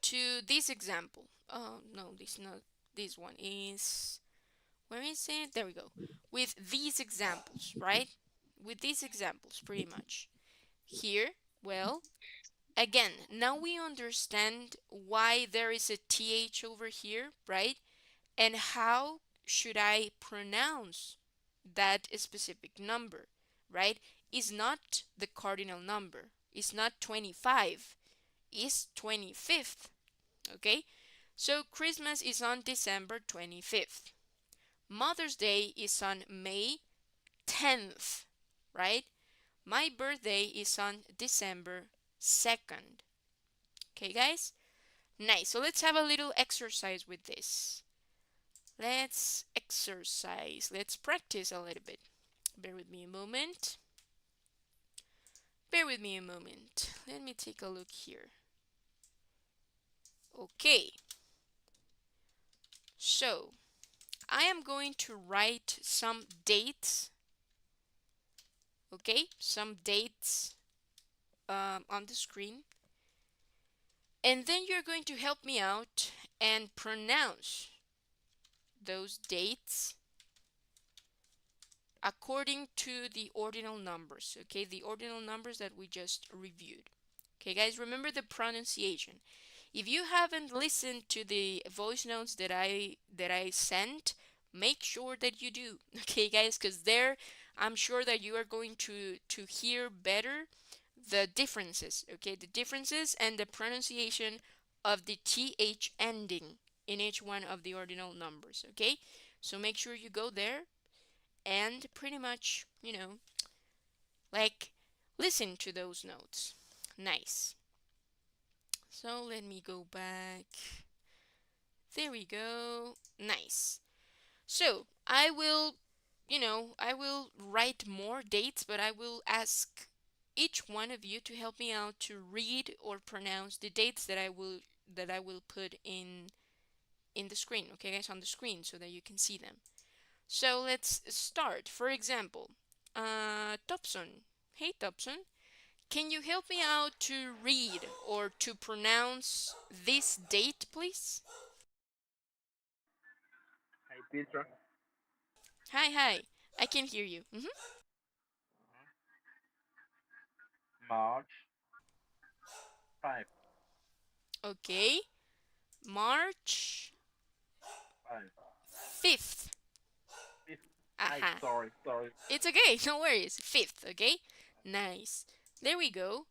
to this example. Oh, no, this not this one is where is it? There we go. With these examples, right? With these examples pretty much. Here, well, again, now we understand why there is a th over here, right? And how should I pronounce that specific number, right? Is not the cardinal number. It's not 25. It's 25th. Okay? So Christmas is on December 25th. Mother's Day is on May 10th, right? My birthday is on December 2nd. Okay, guys? Nice. So let's have a little exercise with this. Let's exercise. Let's practice a little bit. Bear with me a moment. Bear with me a moment. Let me take a look here. Okay. So, I am going to write some dates. Okay, some dates on the screen. And then you're going to help me out and pronounce those dates according to the ordinal numbers. Okay, the ordinal numbers that we just reviewed. Okay, guys, remember the pronunciation. If you haven't listened to the voice notes that I sent, make sure that you do. Okay, guys, because there I'm sure that you are going to hear better the differences. Okay, the differences and the pronunciation of the th ending in each one of the ordinal numbers. Okay, so make sure you go there and pretty much, like listen to those notes. Nice. So let me go back. There we go. Nice. So I will write more dates, but I will ask each one of you to help me out to read or pronounce the dates that I will put in the screen. Okay, guys, on the screen so that you can see them. So let's start. For example, Topson. Hey, Topson. Can you help me out to read or to pronounce this date, please? Petra. Hi, hi. I can hear you. March 5. Okay. March 5. 5th. 5th. I Aha. sorry, sorry. It's okay. No worries. 5th. Okay. Nice. There we go.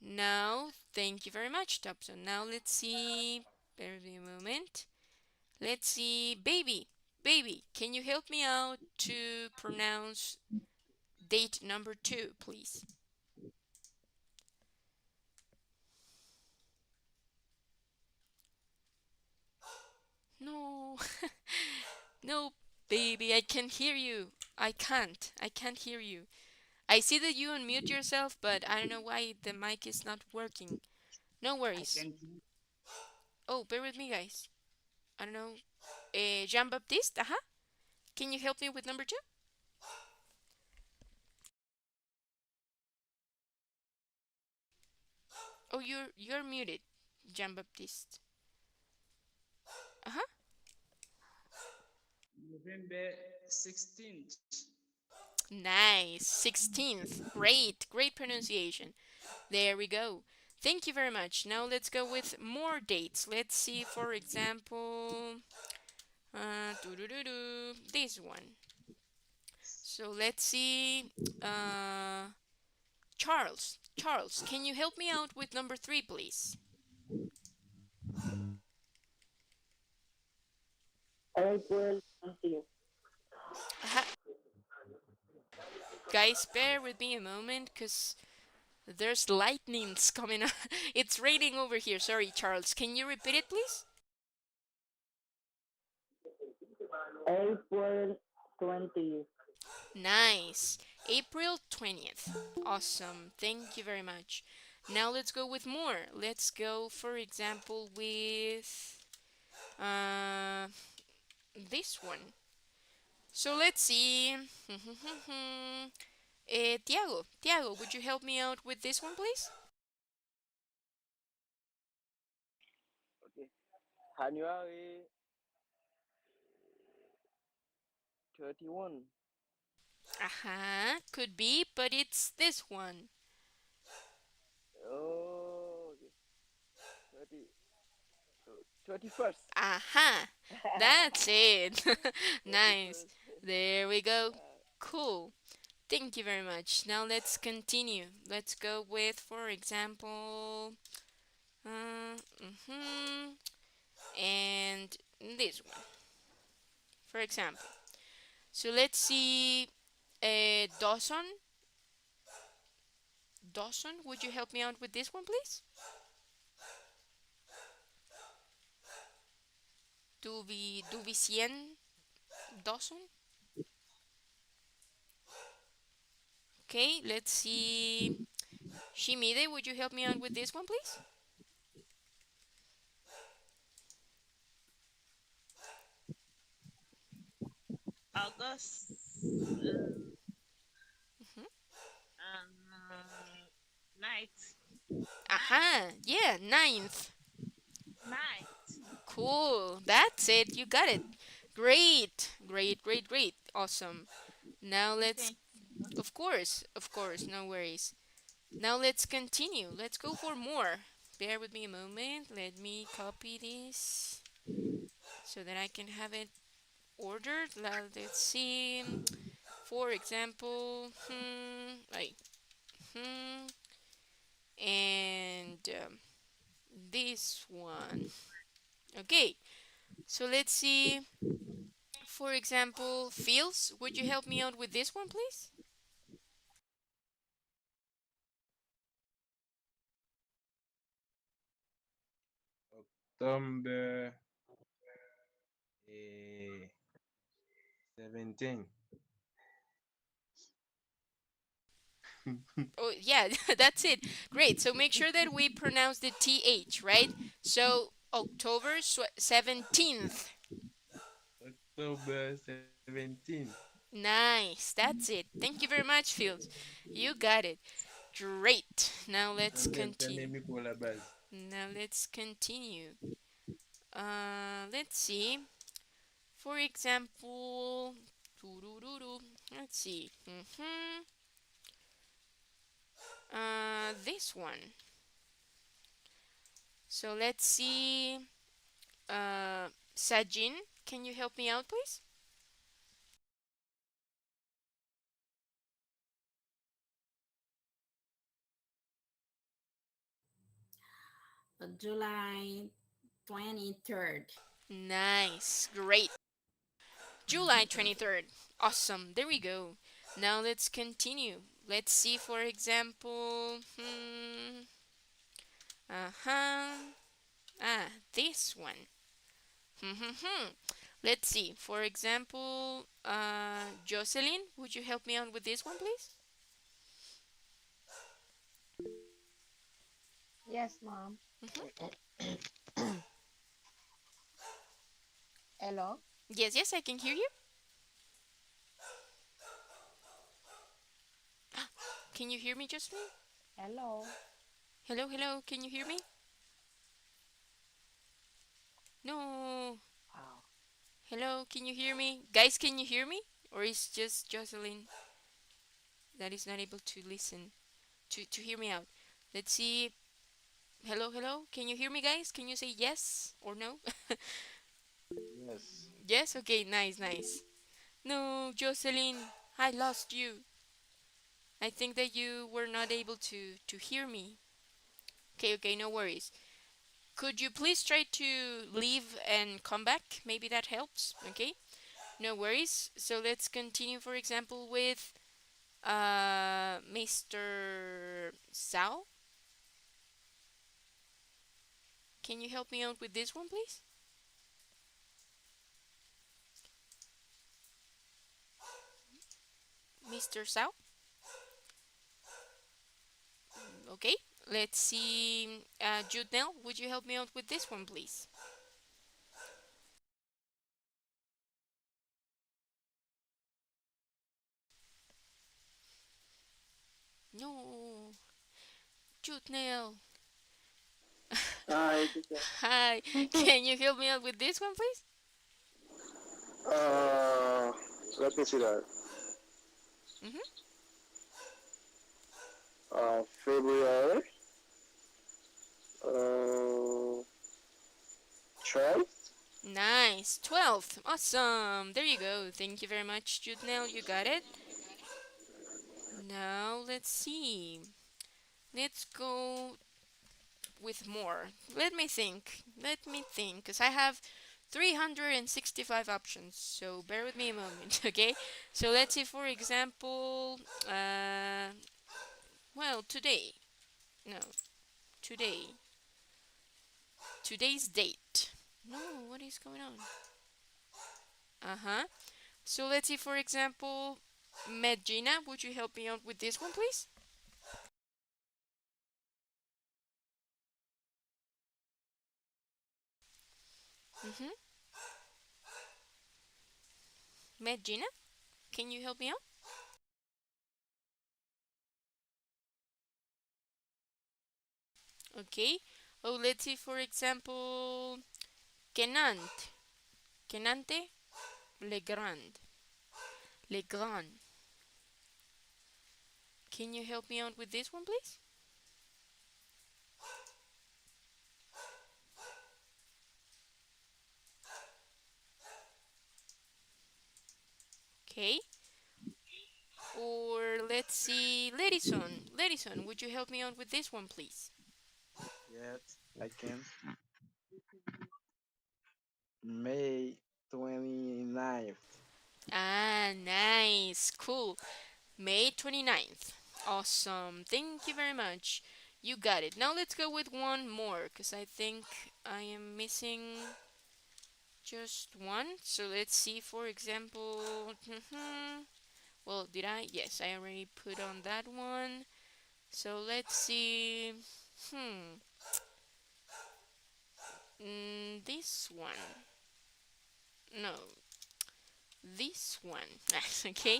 Now, thank you very much, Dobson. Now let's see. Bear with me a moment. Let's see. Baby. Baby, can you help me out to pronounce date number 2, please? No. No, baby, I can't hear you. I can't. I can't hear you. I see that you unmute yourself, but I don't know why the mic is not working. No I worries. can. Oh, bear with me, guys. I don't know. Jean Baptiste, Can you help me with number 2? Oh, you're muted, Jean Baptiste. Uh-huh. November 16th. Nice. 16th. Great. Great pronunciation. There we go. Thank you very much. Now let's go with more dates. Let's see, for example, this one. So let's see, uh, Charles. Charles, can you help me out with number 3, please? April 20th. Ha- Guys, bear with me a moment, because there's lightnings coming. It's raining over here. Sorry, Charles. Can you repeat it, please? April 20th. Nice. April 20th. Awesome. Thank you very much. Now let's go with more. Let's go, for example, with uh, this one. So let's see. Tiago, Tiago, would you help me out with this one, please? Okay. January 31. Could be, but it's this one. Oh, okay. 30, 31st. That's it. Nice. 31st. There we go. Cool. Thank you very much. Now let's continue. Let's go with, for example, uh, mhm, and this one, for example. So let's see, Dawson. Dawson, would you help me out with this one, please? Duvicien Dawson. Okay, let's see. Shimide, would you help me out with this one, please? August Mhm. night, Yeah, ninth. night. Cool. That's it. You got it. Great. Great, great, great. Awesome. Now let's, Okay. of course, no worries. Now let's continue. Let's go for more. Bear with me a moment. Let me copy this so that I can have it ordered. Let's see. For example, right, and this one. Okay, so let's see. For example, Fields, would you help me out with this one, please? October 17. Oh, yeah, that's it. Great. So make sure that we pronounce the TH, right? So October 17th. October 17. Nice. That's it. Thank you very much, Fields. You got it. Great. Now let's continue. Deuxième pour la base. Now let's continue. Let's see. For example, let's see. This one. So let's see. Sajin, can you help me out, please? July 23rd. Nice. Great. July 23rd. Awesome. There we go. Now let's continue. Let's see, for example. Uh-huh. This one. Let's see. For example, Jocelyn, would you help me out with this one, please? Yes, mom. Mhm. Hello? Yes, yes, I can hear you. Can you hear me, Jocelyn? Hello? Hello, hello. Can you hear me? No. Wow. Hello, can you hear me? Guys, can you hear me? Or is just Jocelyn that is not able to listen, to hear me out? Let's see. Hello, hello. Can you hear me, guys? Can you say yes or no? Yes. Yes? Okay, nice, nice. No, Jocelyn, I lost you. I think that you were not able to hear me. Okay, okay, no worries. Could you please try to leave and come back? Maybe that helps. Okay, no worries. So let's continue, for example, with Mr. Sao. Can you help me out with this one, please? Mr. Sao? Okay, let's see. Judnell, would you help me out with this one, please? No, Judnell. Hi, teacher. Hi, can you help me out with this one, please? Uh, Let me see that. Mm-hmm. February, uh, 12. Nice, 12th. Awesome. There you go. Thank you very much, Judnell. You got it. Now let's see. Let's go with more. Let me think. Let me think, because I have 365 options. So bear with me a moment, okay? So let's see, for example, well, today. No, today. Today's date. No, what is going on? Uh-huh. So let's see, for example, Medina, would you help me out with this one, please? Mm-hmm. Medina, can you help me out? Okay. Oh, let's see, for example, Kenant. Kenante Legrand. Legrand. Can you help me out with this one, please? Okay. Or let's see, Ledison. Ledison, would you help me out with this one, please? Yes, I can. May 29th. Ah, nice. Cool. May 29th. Awesome. Thank you very much. You got it. Now let's go with one more because I think I am missing just one. So let's see, for example. Well, did I? Yes, I already put on that one. So let's see. Hmm. This one. No, this one. Okay,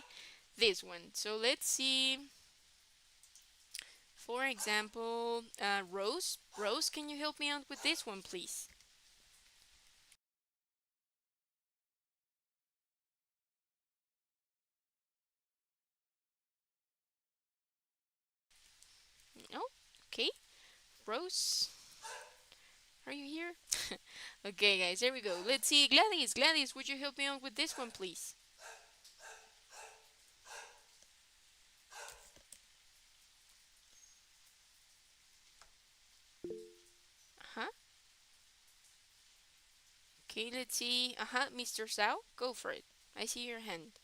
this one. So let's see. For example, Rose. Rose, can you help me out with this one, please? Rose, are you here? Okay, guys, here we go. Let's see. Gladys, Gladys, would you help me out with this one, please? Uh-huh. Okay, let's see. Uh-huh, Mr. Sao, go for it. I see your hand.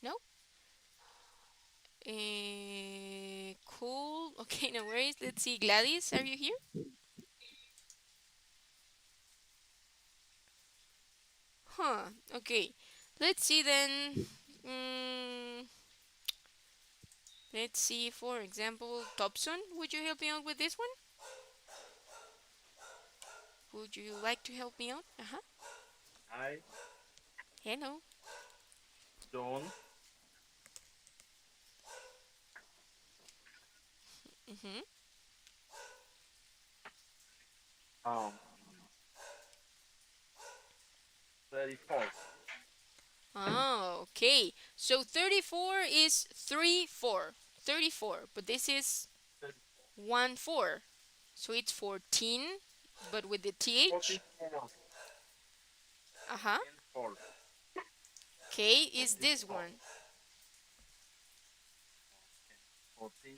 No? Cool. Okay, no worries. Let's see. Gladys, are you here? Huh. Okay. Let's see then. Mm, let's see, for example, Thompson, would you help me out with this one? Would you like to help me out? Uh-huh. I Hello. don't Mm-hmm. um 34. Oh, okay. So 34 is 3, 4. 34. But this is 1, 4. So it's 14, but with the TH. 44 Uh-huh. and 4. Okay, is this 44. one. 14.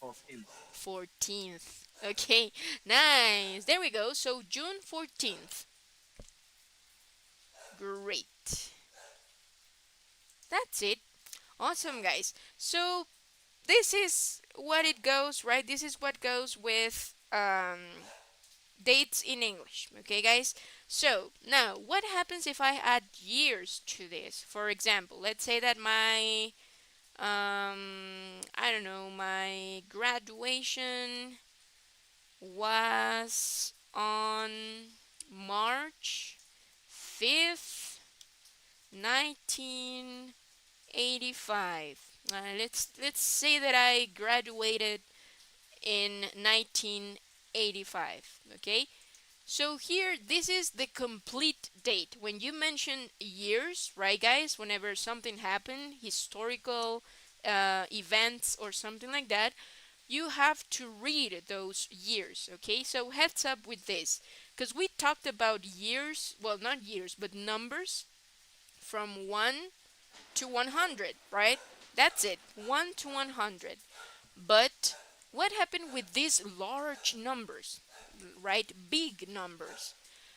14. 14th. Okay, nice. There we go. So June 14th. Great. That's it. Awesome, guys. So this is what it goes, right? This is what goes with dates in English. Okay, guys? So now, what happens if I add years to this? For example, let's say that my, I don't know, my graduation was on March 5th, 1985. Let's say that I graduated in 1985. Okay, so here this is the complete date. When you mention years, right, guys? Whenever something happened, historical events or something like that, you have to read those years, okay? So heads up with this, because we talked about years, well, not years, but numbers from 1 to 100, right? That's it, 1 to 100. But what happened with these large numbers, right? Big numbers.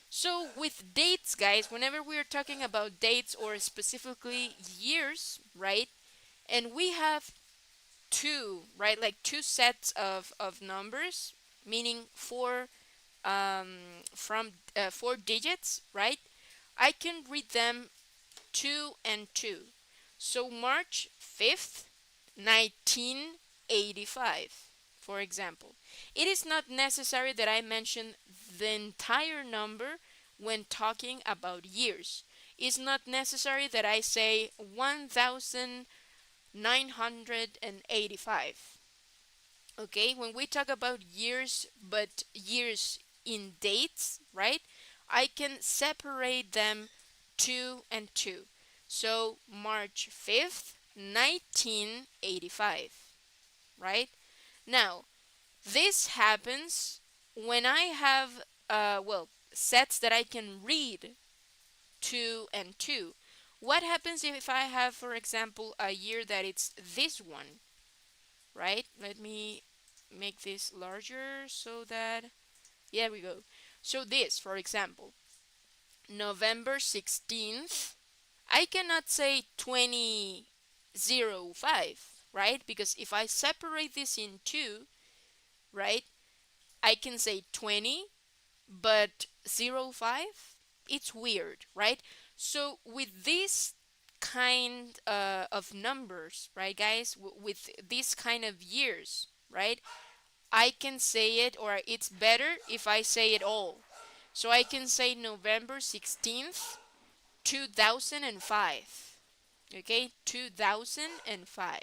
So with dates, guys, whenever we are talking about dates or specifically years, right? And we have two, right? Like two sets of numbers, meaning from 4 digits, right? I can read them two and two. So March 5th, 1985, for example. It is not necessary that I mention the entire number when talking about years. It's not necessary that I say 1985. Okay, when we talk about years, but years in dates, right? I can separate them two and two. So March 5th, 1985, right? Now, this happens when I have, well, sets that I can read two and two. What happens if I have, for example, a year that it's this one, right? Let me make this larger so that, yeah, we go. So this, for example, November 16th, I cannot say 2005, right? Because if I separate this in two, right, I can say 20, but 05, it's weird, right? So with this kind of numbers, right, guys, with this kind of years, right, I can say it, or it's better if I say it all. So I can say November 16th, 2005. Okay, 2005.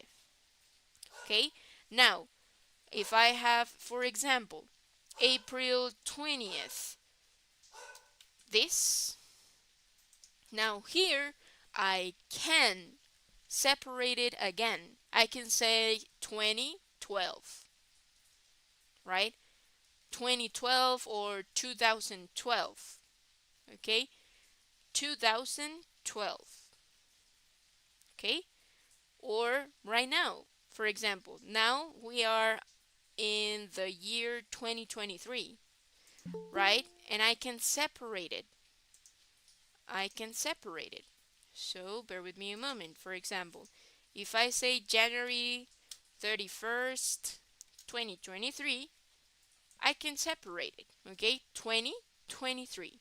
Okay, now if I have, for example, April 20th, this. Now here I can separate it again. I can say 2012, right? 2012 or 2012, okay? 2012, okay? Or right now, for example, now we are in the year 2023, right? And I can separate it. I can separate it. So bear with me a moment. For example, if I say January 31st, 2023, I can separate it. Okay, 2023.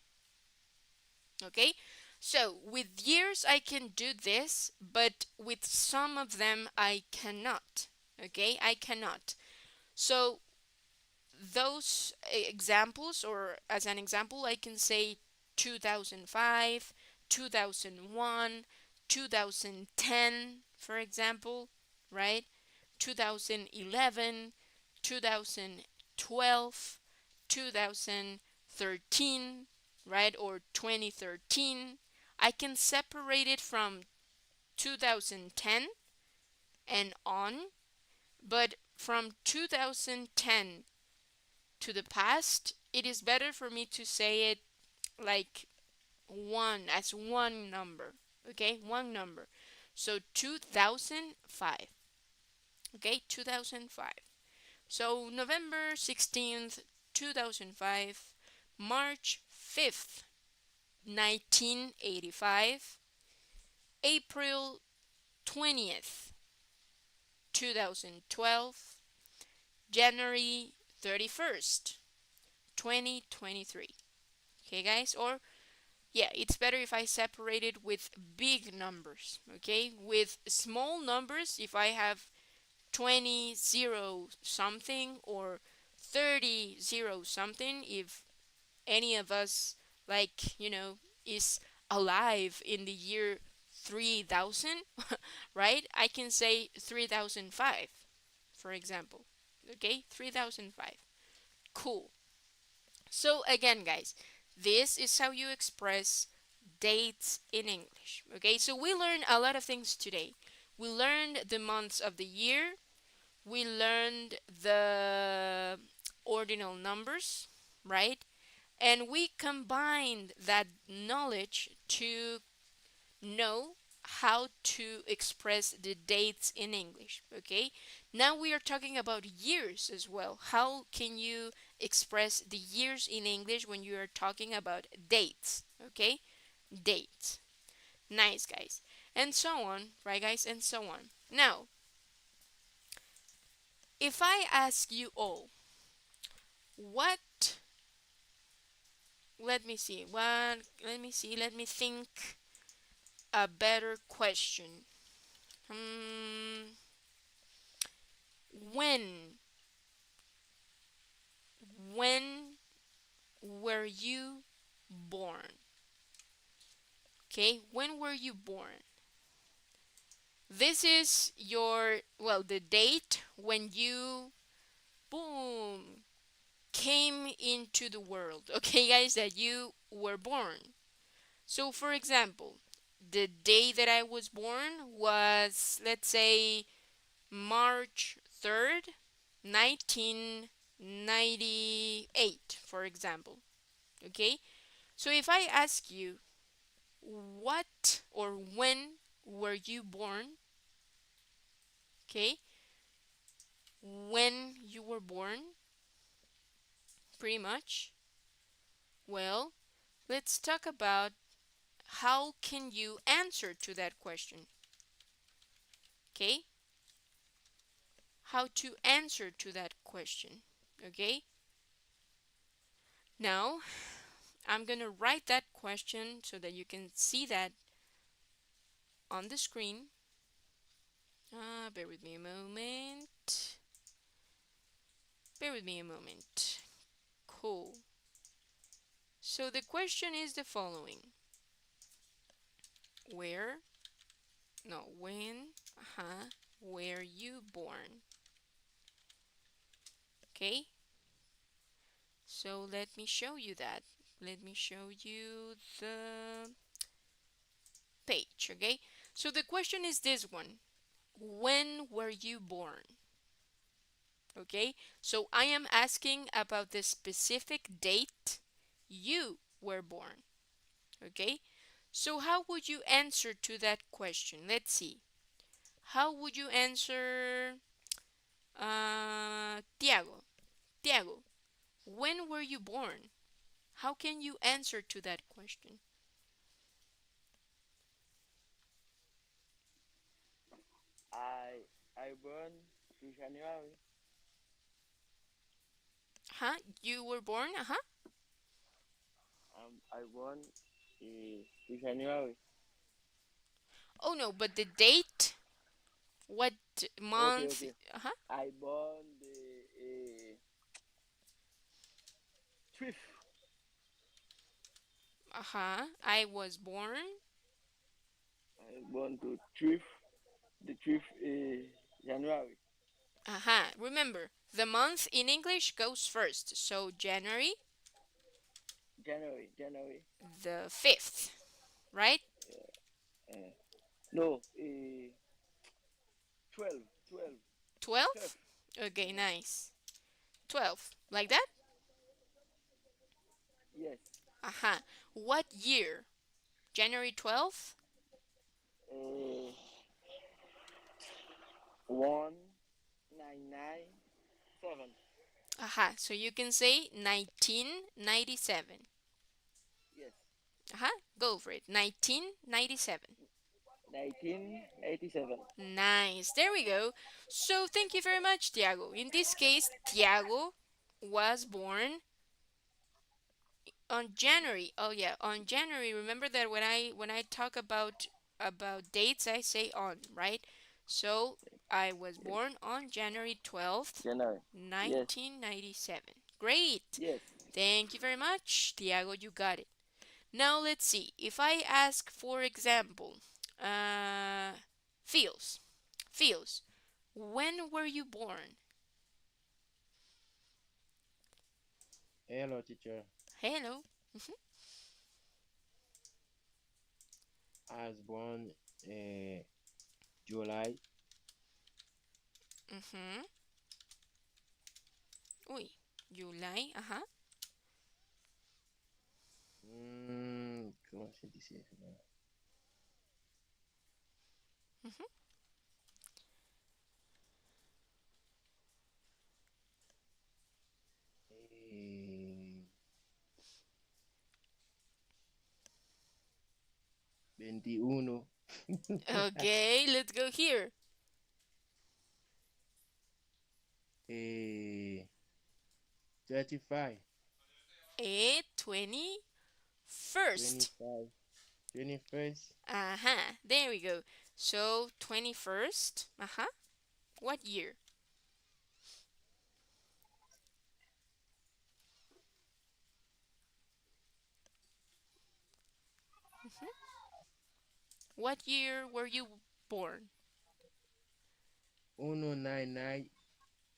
Okay, so with years I can do this, but with some of them I cannot. Okay, I cannot. So those examples, or as an example, I can say 2005, 2001, 2010, for example, right? 2011, 2012, 2013, right? Or 2013. I can separate it from 2010 and on, but from 2010 to the past, it is better for me to say it like one, as one number. Okay, one number. So 2005. Okay, 2005. So November 16th, 2005, March 5th, 1985, April 20th, 2012, January 31st, 2023. Okay, guys? Or, yeah, it's better if I separate it with big numbers. Okay? With small numbers, if I have 20 something or 30 something, if any of us, like, is alive in the year 3000, right? I can say 3005, for example. Okay? 3005. Cool. So again, guys, this is how you express dates in English. Okay, so we learned a lot of things today. We learned the months of the year. We learned the ordinal numbers, right? And we combined that knowledge to know how to express the dates in English. Okay, now we are talking about years as well. How can you express the years in English when you are talking about dates? Okay, dates. Nice, guys. And so on, right, guys? And so on. Now, if I ask you all, what, let me see, let me think a better question. Hmm, when when were you born? Okay, when were you born? This is your, well, the date when you, boom, came into the world. Okay, guys, that you were born. So, for example, the day that I was born was, let's say, March 3rd, 1998, for example. Okay, so if I ask you, what or when were you born? Okay, when you were born, pretty much. Well, let's talk about how can you answer to that question. Okay, how to answer to that question. Okay, now I'm gonna write that question so that you can see that on the screen. Bear with me a moment. Bear with me a moment. Cool. So the question is the following. Where, no, when, were you born? Okay, so let me show you that. Let me show you the page, okay? So the question is this one. When were you born? Okay, so I am asking about the specific date you were born. Okay, so how would you answer to that question? Let's see. How would you answer, Tiago? Tiago, when were you born? How can you answer to that question? I born to January. Huh? You were born? Uh-huh. I born to January. Oh no, but the date? What Okay, month? okay. Uh-huh. I born the 12th. Uh-huh. I was born. I born to 12th. The 12th January. Uh-huh. Remember, the month in English goes first. So January January. the 5th, right? Uh, no, 12, 12, 12. 12? Okay, nice. 12. Like that? Yes. Uh-huh. What year? January 12th? Uh, 1997. Uh-huh. So you can say 1997. Yes. Uh-huh. Go for it. 1997. 1987. Nice. There we go. So thank you very much, Tiago. In this case, Tiago was born on January. Oh yeah, on January. Remember that when I talk about dates, I say on, right? So I was Yes. born on January 12th, January. Yes. 1997. Great. Yes. Thank you very much, Tiago. You got it. Now let's see. If I ask, for example, uh, Feels, Feels, when were you born? Hello, teacher. Hello. I was born uh, July Mm-hmm. Uy, July. Uh-huh. ¿Cómo se dice eso? Mm-hmm. Eh, 21, Okay, let's go here. eh, 35, 21st. 25, 21st, Uh-huh. There we go. So 21st. Uh-huh. What year? What year were you born? 199,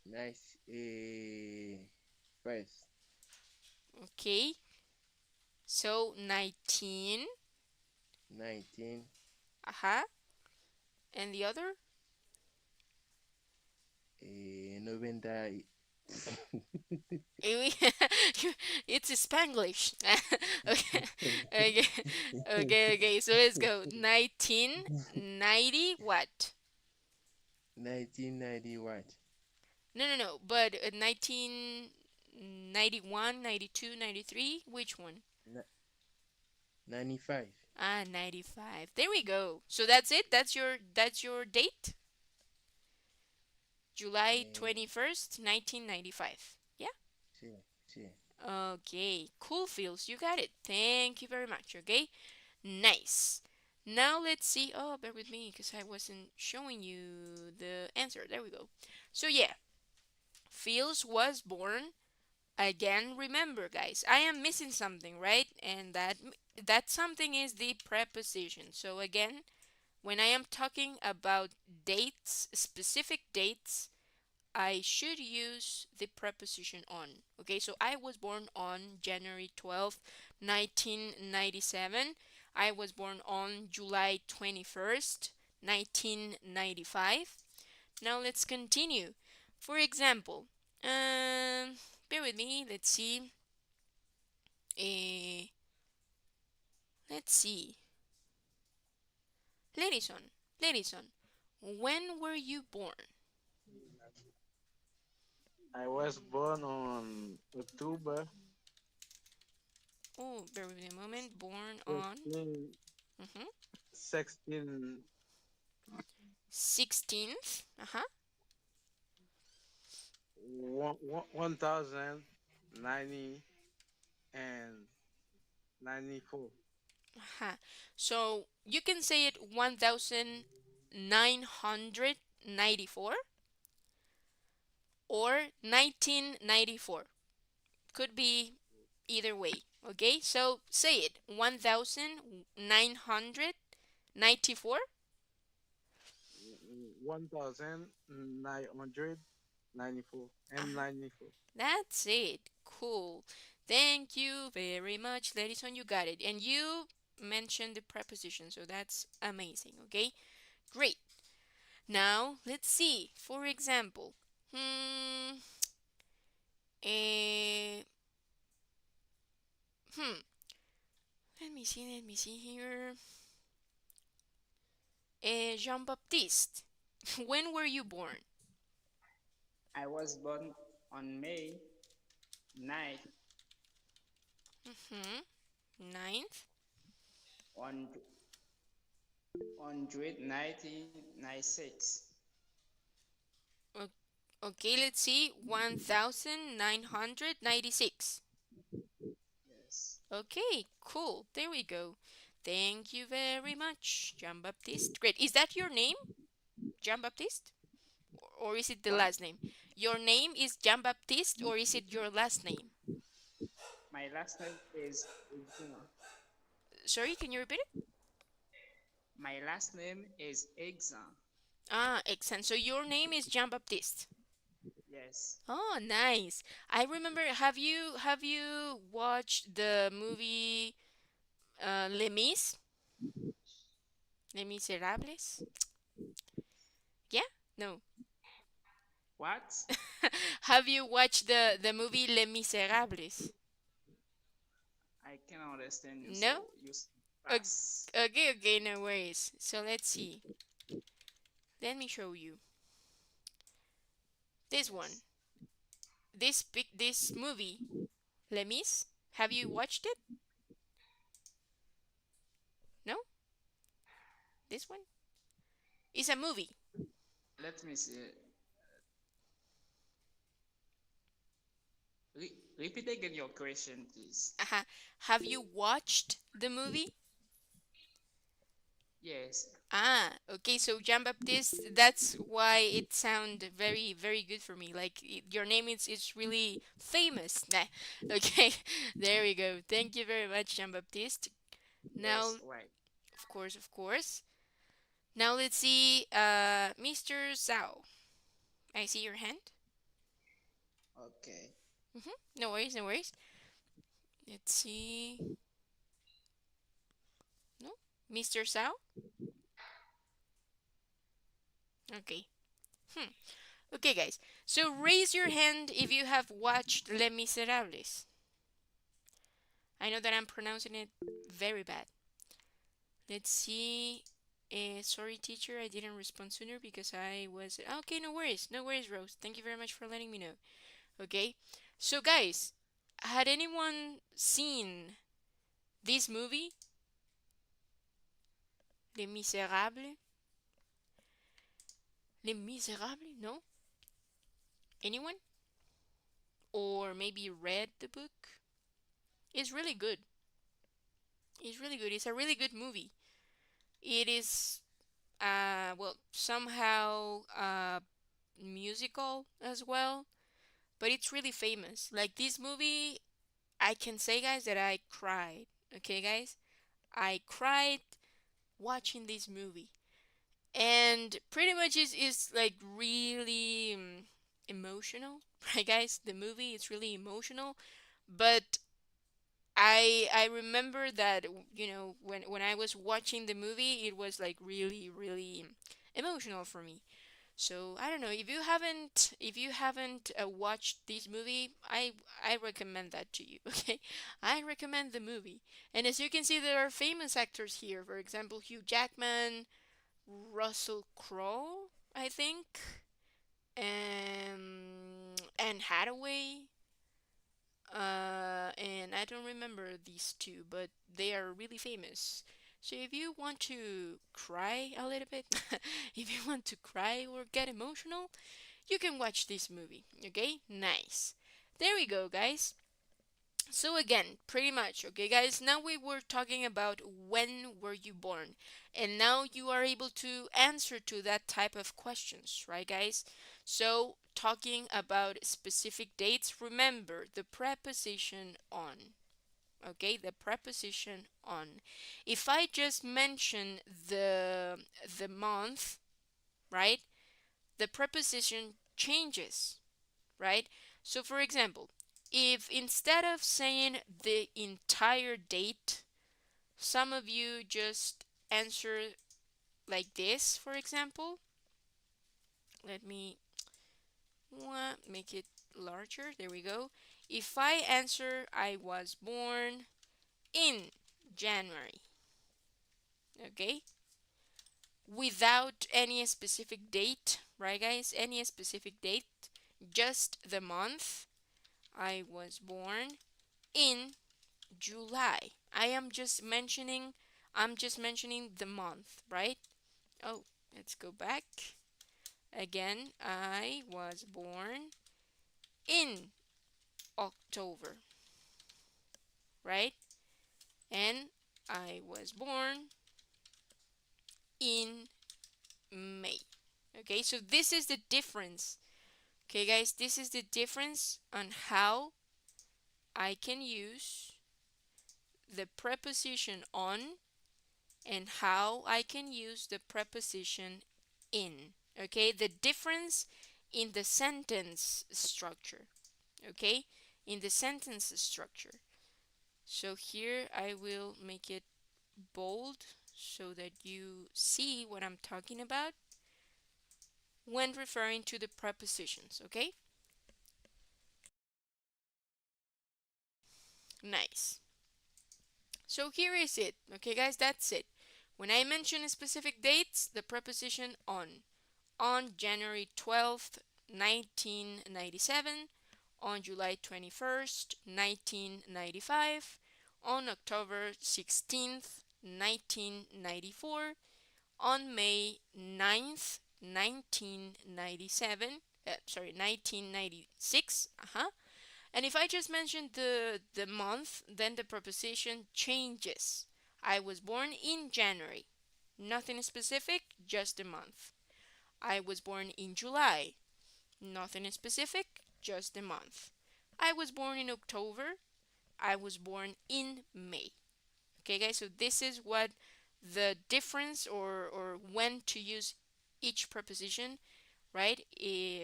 nice, first, Okay. So 19. 19, Uh-huh. And the other? 90, It's Spanglish. Okay. Okay. Okay, okay. So let's go. 1990 what? 1990 what? No, no, no. But 1991, 92, 93. Which one? 95, 95. There we go. So that's it. That's your date. July eh, 21st, 1995. Yeah. sí, sí. Okay. Cool feels. You got it. Thank you very much. Okay. Nice. Now let's see. Oh, bear with me because I wasn't showing you the answer. There we go. So yeah, Feels was born. Again, remember guys, I am missing something, right? And that something is the preposition. So again, when I am talking about dates, specific dates, I should use the preposition on. Okay, so I was born on January 12th, 1997. I was born on July 21st, 1995. Now let's continue. For example, bear with me. Uh, let's see. Lerison, Lerison, when were you born? I was born on October Oh, bear with me a moment. Born on 16, mhm, 16 16th. Uh-huh. 1090 and 94. Uh-huh. So you can say it 1994 or 1994. Could be either way. Okay, so say it 1994. 1994 and Uh-huh. 94. That's it. Cool. Thank you very much, ladies. On you got it. And you mentioned the preposition, so that's amazing. Okay, great. Now let's see. For example, hmm, eh, hmm. Let me see here. Jean Baptiste, when were you born? I was born on May 9th, Hmm. Ninth. on 1996. Okay, let's see. 1996. Yes. Okay, cool. There we go. Thank you very much, Jean Baptiste. Great. Is that your name, Jean Baptiste? Or is it the What? last name? Your name is Jean Baptiste or is it your last name? My last name is Exan. Sorry, can you repeat it? My last name is Exan. Ah, excellent. So your name is Jean Baptiste. Yes. Oh, nice. I remember, have you watched the movie Les Mis? Les Miserables? Yeah? No. What? Have you watched the movie Les Miserables? I cannot understand you, No? so you O- pass. Okay, okay, no worries. So let's see. Let me show you this one. Yes. This movie, Les Mis. Have you watched it? No? This one? It's a movie. Let me see. Repeat again your question, please. Have you watched the movie? Yes. Ah, okay. So Jean Baptiste, that's why it sound very, very good for me. Like your name is really famous. Nah. Okay, there we go. Thank you very much, Jean Baptiste. Now, Yes. Right. of course, of course. Now let's see, Mr. Zhao. I see your hand. Okay. No worries, no worries. Let's see. No, Mr. Zhao. Okay. Hmm. Okay, guys. So raise your hand if you have watched Les Miserables. I know that I'm pronouncing it very bad. Let's see. Sorry, teacher, I didn't respond sooner because I was. Okay, no worries. No worries, Rose. Thank you very much for letting me know. Okay. So, guys, had anyone seen this movie, Les Miserables? Les Miserables? No? Anyone? Or maybe read the book? It's really good. It's really good. It's a really good movie. It is, well, somehow musical as well, but it's really famous. Like this movie, I can say, guys, that I cried. Okay, guys? I cried watching this movie. And pretty much is like really emotional, right, guys? The movie is really emotional, but I remember that when I was watching the movie, it was like really really emotional for me. So I don't know if you haven't watched this movie, I recommend that to you. Okay, I recommend the movie. And as you can see, there are famous actors here. For example, Hugh Jackman, Russell Crowe, I think, Anne Hathaway, and I don't remember these two, but they are really famous. So if you want to cry a little bit, if you want to cry or get emotional, you can watch this movie. Okay? Nice. There we go, guys. So again, pretty much, okay, guys, now we were talking about when were you born, and now you are able to answer to that type of questions, right, guys? So talking about specific dates, remember the preposition on, okay, the preposition on. If I just mention the month, right, the preposition changes, right? So, for example, if instead of saying the entire date, some of you just answer like this, for example, let me make it larger. There we go. If I answer I was born in January, okay, without any specific date, right, guys? Any specific date, just the month. I was born in July. I'm just mentioning the month, right? Oh, let's go back. Again, I was born in October, right? And I was born in May. Okay, so this is the difference. Okay, guys, this is the difference on how I can use the preposition on and how I can use the preposition in. Okay, the difference in the sentence structure. Okay, in the sentence structure. So here I will make it bold so that you see what I'm talking about when referring to the prepositions. Okay, nice. So here is it. Okay, guys, that's it. When I mention specific dates, the preposition on January 12th, 1997, on July 21st, 1995, on October 16th, 1994, on May 9th, 1997, sorry, 1996, and if I just mention the month, then the preposition changes. I was born in January. Nothing specific, just the month. I was born in July. Nothing specific, just the month. I was born in October. I was born in May. Okay, guys, so this is what the difference or when to use each preposition, right,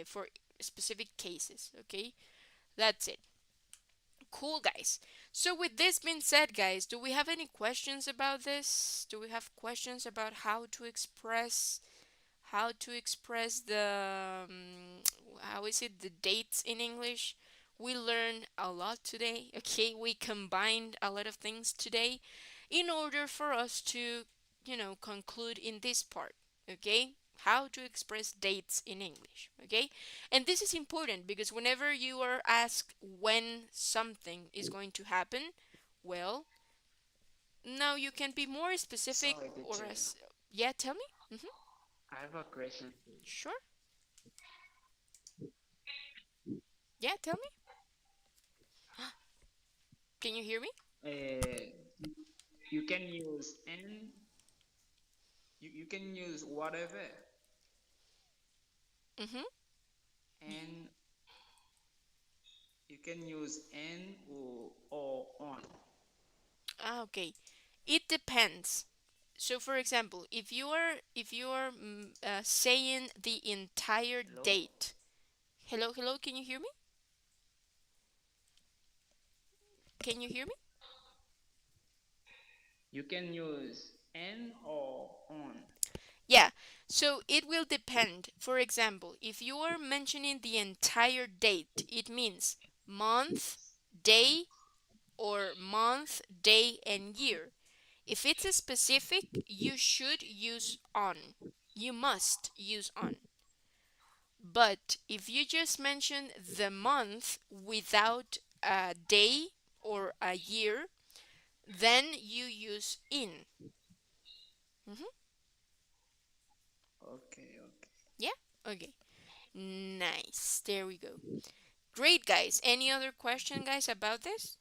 for specific cases. Okay, that's it. Cool, guys. So with this being said, guys, do we have any questions about this? Do we have questions about how to express the how is it, the dates in English? We learned a lot today. Okay, we combined a lot of things today in order for us to, conclude in this part. Okay, how to express dates in English. Okay, and this is important because whenever you are asked when something is going to happen, well, now you can be more specific Sorry, or teacher. as, yeah, tell me. I have a question. Sure. Yeah, tell me. Can you hear me? You can use N. You can use whatever, Mm-hmm. and you can use N or on. Okay. It depends. So, for example, if you are saying the entire Hello? date. Hello, hello. Can you hear me? Can you hear me? You can use N or on. Yeah, so it will depend. For example, if you are mentioning the entire date, it means month, day, or month, day, and year. If it's a specific, you should use on. You must use on. But if you just mention the month without a day or a year, then you use in. Hmm. Okay, okay. Yeah? Okay. Nice. There we go. Great, guys. Any other question, guys, about this?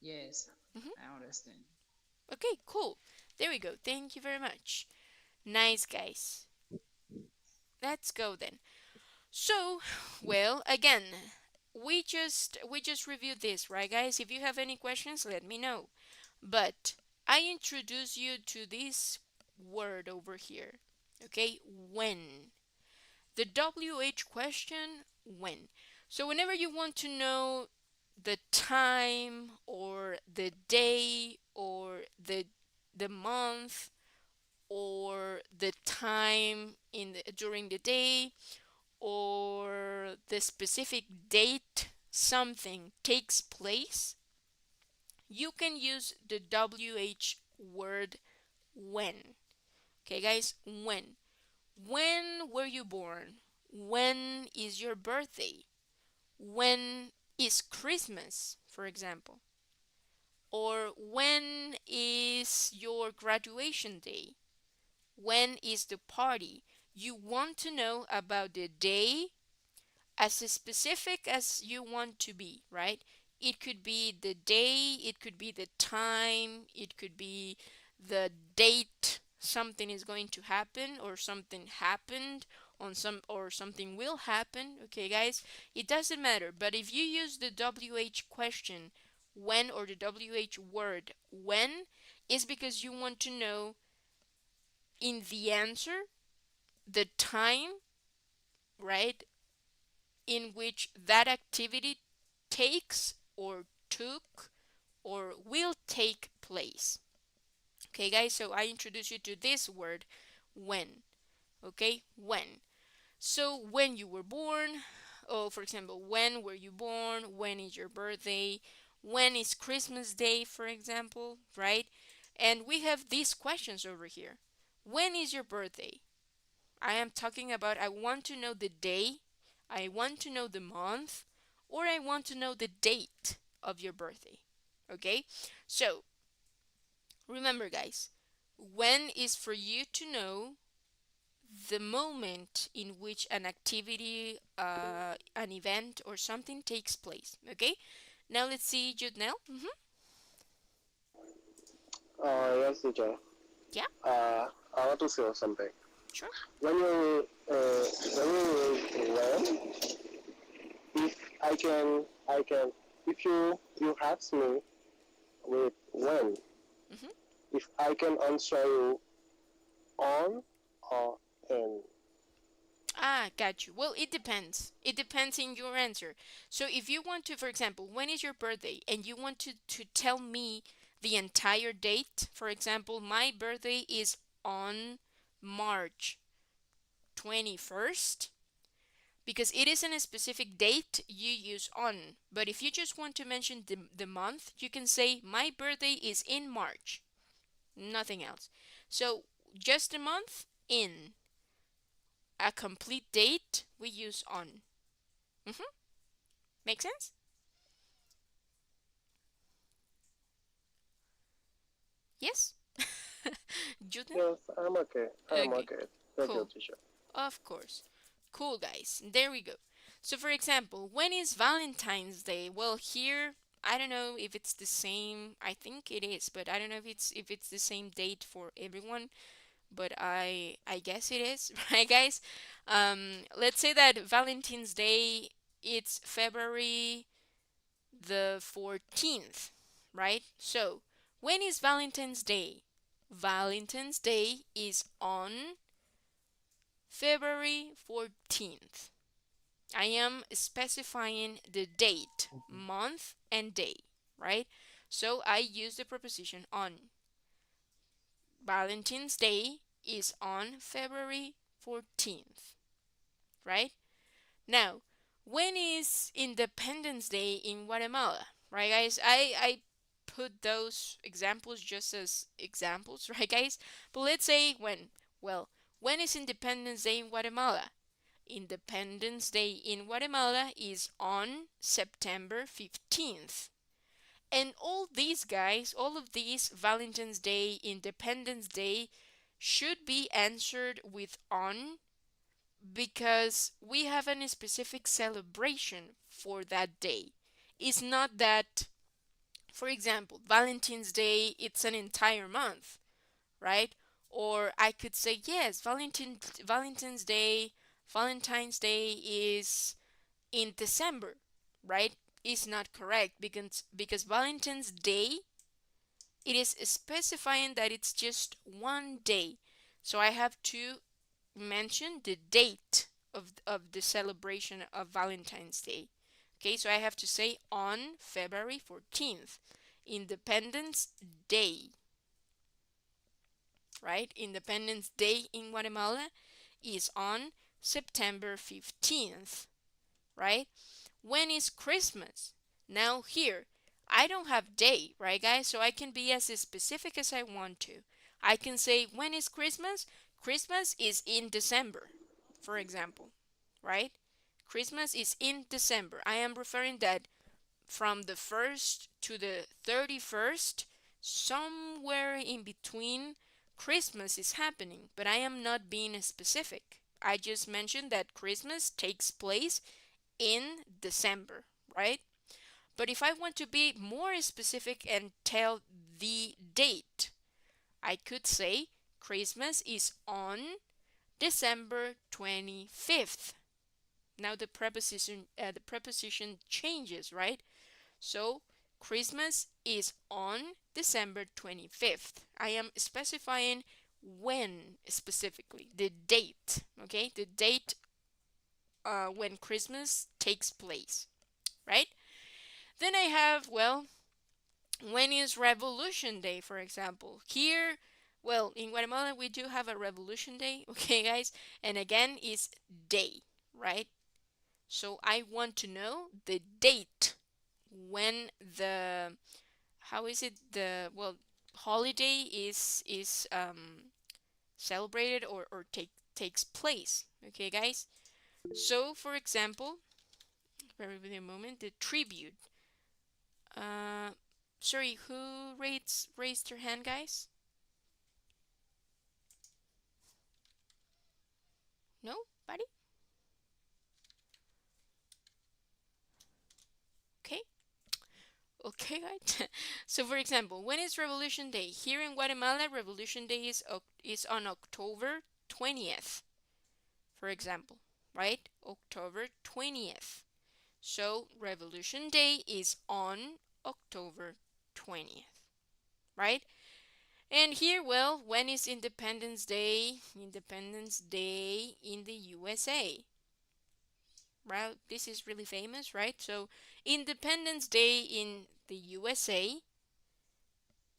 Yes, Hmm. I understand. Okay, cool. There we go. Thank you very much. Nice, guys. Let's go then. So, well, again, we just reviewed this, right, guys? If you have any questions, let me know. But I introduce you to this word over here. Okay? When. The WH question, when. So whenever you want to know the time or the day or the month or the time during the day or the specific date something takes place, you can use the WH word when. Okay, guys, when. When were you born? When is your birthday? When is Christmas, for example? Or when is your graduation day? When is the party? You want to know about the day as specific as you want to be, right? It could be the day, it could be the time, it could be the date something is going to happen or something happened on some or something will happen. Okay, guys, it doesn't matter. But if you use the WH question when or the WH word when, is because you want to know in the answer the time, right? In which that activity takes or took or will take place. Okay, guys, so I introduce you to this word when. Okay, when. So, when you were born, oh, for example, when were you born? When is your birthday? When is Christmas Day, for example, right? And we have these questions over here. When is your birthday? I am talking about I want to know the day, I want to know the month, or I want to know the date of your birthday. Okay? So, remember, guys, when is for you to know the moment in which an activity, an event, or something takes place. Okay? Now let's see, Judnell. Yes, teacher. Yeah, I want to say something. sure. When if I can, if you ask me with when, hmm if I can answer you on or in. Ah, got you. Well, it depends. It depends in your answer. So if you want to, for example, when is your birthday and you want to tell me the entire date, for example, my birthday is on March 21st, because it isn't a specific date, you use on. But if you just want to mention the month, you can say, my birthday is in March. Nothing else. So just a month, in. A complete date, we use on. Mm-hmm. Make sense? Yes? Judith? Yes, I'm okay. I'm Okay, okay. Thank you, cool. teacher. Of course. Cool, guys. There we go. So, for example, when is Valentine's Day? Well, here, I don't know if it's the same. I think it is, but I don't know if it's the same date for everyone. But I guess it is, right, guys? Let's say that Valentine's Day, it's February the 14th, right? So, when is Valentine's Day? Valentine's Day is on February 14th. I am specifying the date, Mhm. month, and day, right? So I use the preposition on. Valentine's Day is on February 14th, right? Now, when is Independence Day in Guatemala? Right, guys? I put those examples just as examples, right, guys? But let's say when. Well, when is Independence Day in Guatemala? Independence Day in Guatemala is on September 15th. And all these guys, all of these Valentine's Day, Independence Day, should be answered with on because we have a specific celebration for that day. It's not that, for example, Valentine's Day, it's an entire month, right? Or I could say, yes, Valentine's Day is in December, right? Is not correct because Valentine's Day, it is specifying that it's just one day. So I have to mention the date of the celebration of Valentine's Day. Okay, so I have to say on February 14th, Independence Day, right? Independence Day in Guatemala is on September 15th, right? When is Christmas? Now here, I don't have day, right guys? So I can be as specific as I want to. I can say when is Christmas? Christmas is in December, for example, right? Christmas is in December. I am referring that from the 1st to the 31st, somewhere in between, Christmas is happening, but I am not being specific. I just mentioned that Christmas takes place in December, right? But if I want to be more specific and tell the date, I could say Christmas is on December 25th. Now the preposition changes, right? So Christmas is on December 25th. I am specifying when specifically, the date, okay? The date when Christmas takes place, right? Then I have, well, when is Revolution Day, for example? Here, well, in Guatemala, we do have a Revolution Day, okay, guys? And again, is day, right? So I want to know the date when the, how is it, the, well, holiday is celebrated or takes place, okay, guys? So, for example, bear with me a moment, the tribute. Uh, Sorry, who raised their hand, guys? Nobody? Okay. Okay, right. So, for example, when is Revolution Day? Here in Guatemala, Revolution Day is on October 20th, for example, right? October 20th. So, Revolution Day is on October 20th, right? And here, well, when is Independence Day? Independence Day in the USA. Right? This is really famous, right? So, Independence Day in the USA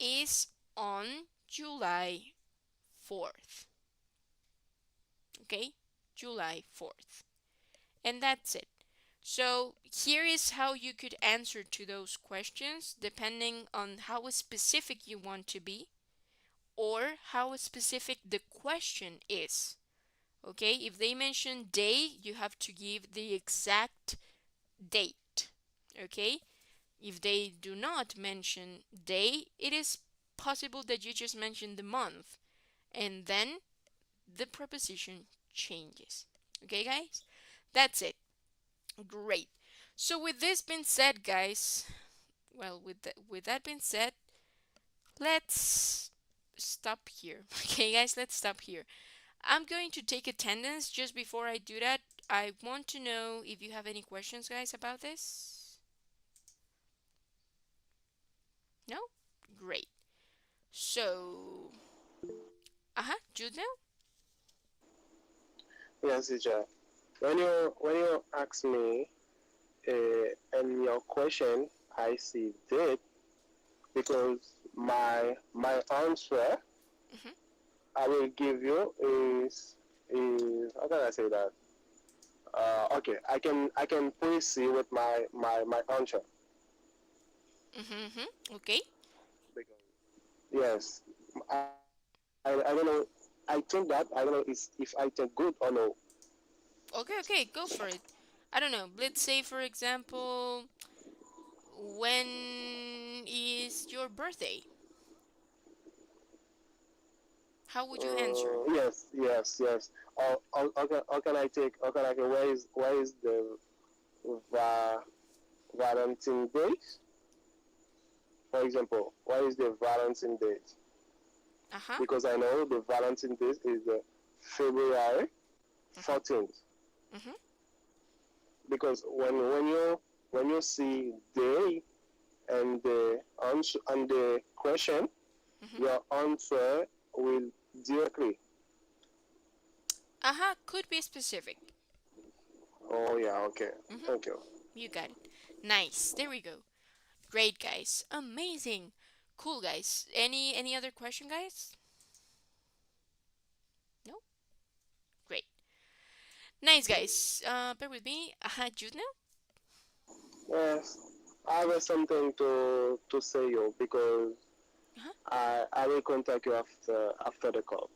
is on July 4th. Okay? July 4th. And that's it. So, here is how you could answer to those questions depending on how specific you want to be or how specific the question is. Okay, if they mention day, you have to give the exact date. Okay, if they do not mention day, it is possible that you just mention the month and then the preposition changes. Okay, guys, that's it. Great. So with this being said, guys, well, with that being said, let's stop here. Okay, guys, let's stop here. I'm going to take attendance. Just before I do that, I want to know if you have any questions, guys, about this. No? Great. So, Jude now? Yes, teacher. When you ask me in your question, I see date. because my answer Mhm. I will give you is how can I say that? Okay, I can proceed with my answer. Mhm. Mhm. Okay. Yes, I don't know. I think that I don't know if I think good or no. Okay. Okay. Go for it. I don't know. Let's say, for example, when is your birthday? How would you answer? Yes. How can I take? How can I? Where is the va, Valentine Day? For example, why is the Valentine Day? Uh-huh. Because I know the Valentine Day is the February Mhm. 14th. Mhm. Because when you see day and the answer and the question, Mhm. your answer will directly. Uh-huh. Could be specific. Oh yeah, okay. Mhm. Thank you. You got it. Nice. There we go. Great, guys. Amazing. Cool, guys. Any other question, guys? No? Great. Nice, guys. Bear with me. Jude now? Yes, I have something to say you because Uh-huh. I will contact you after the call.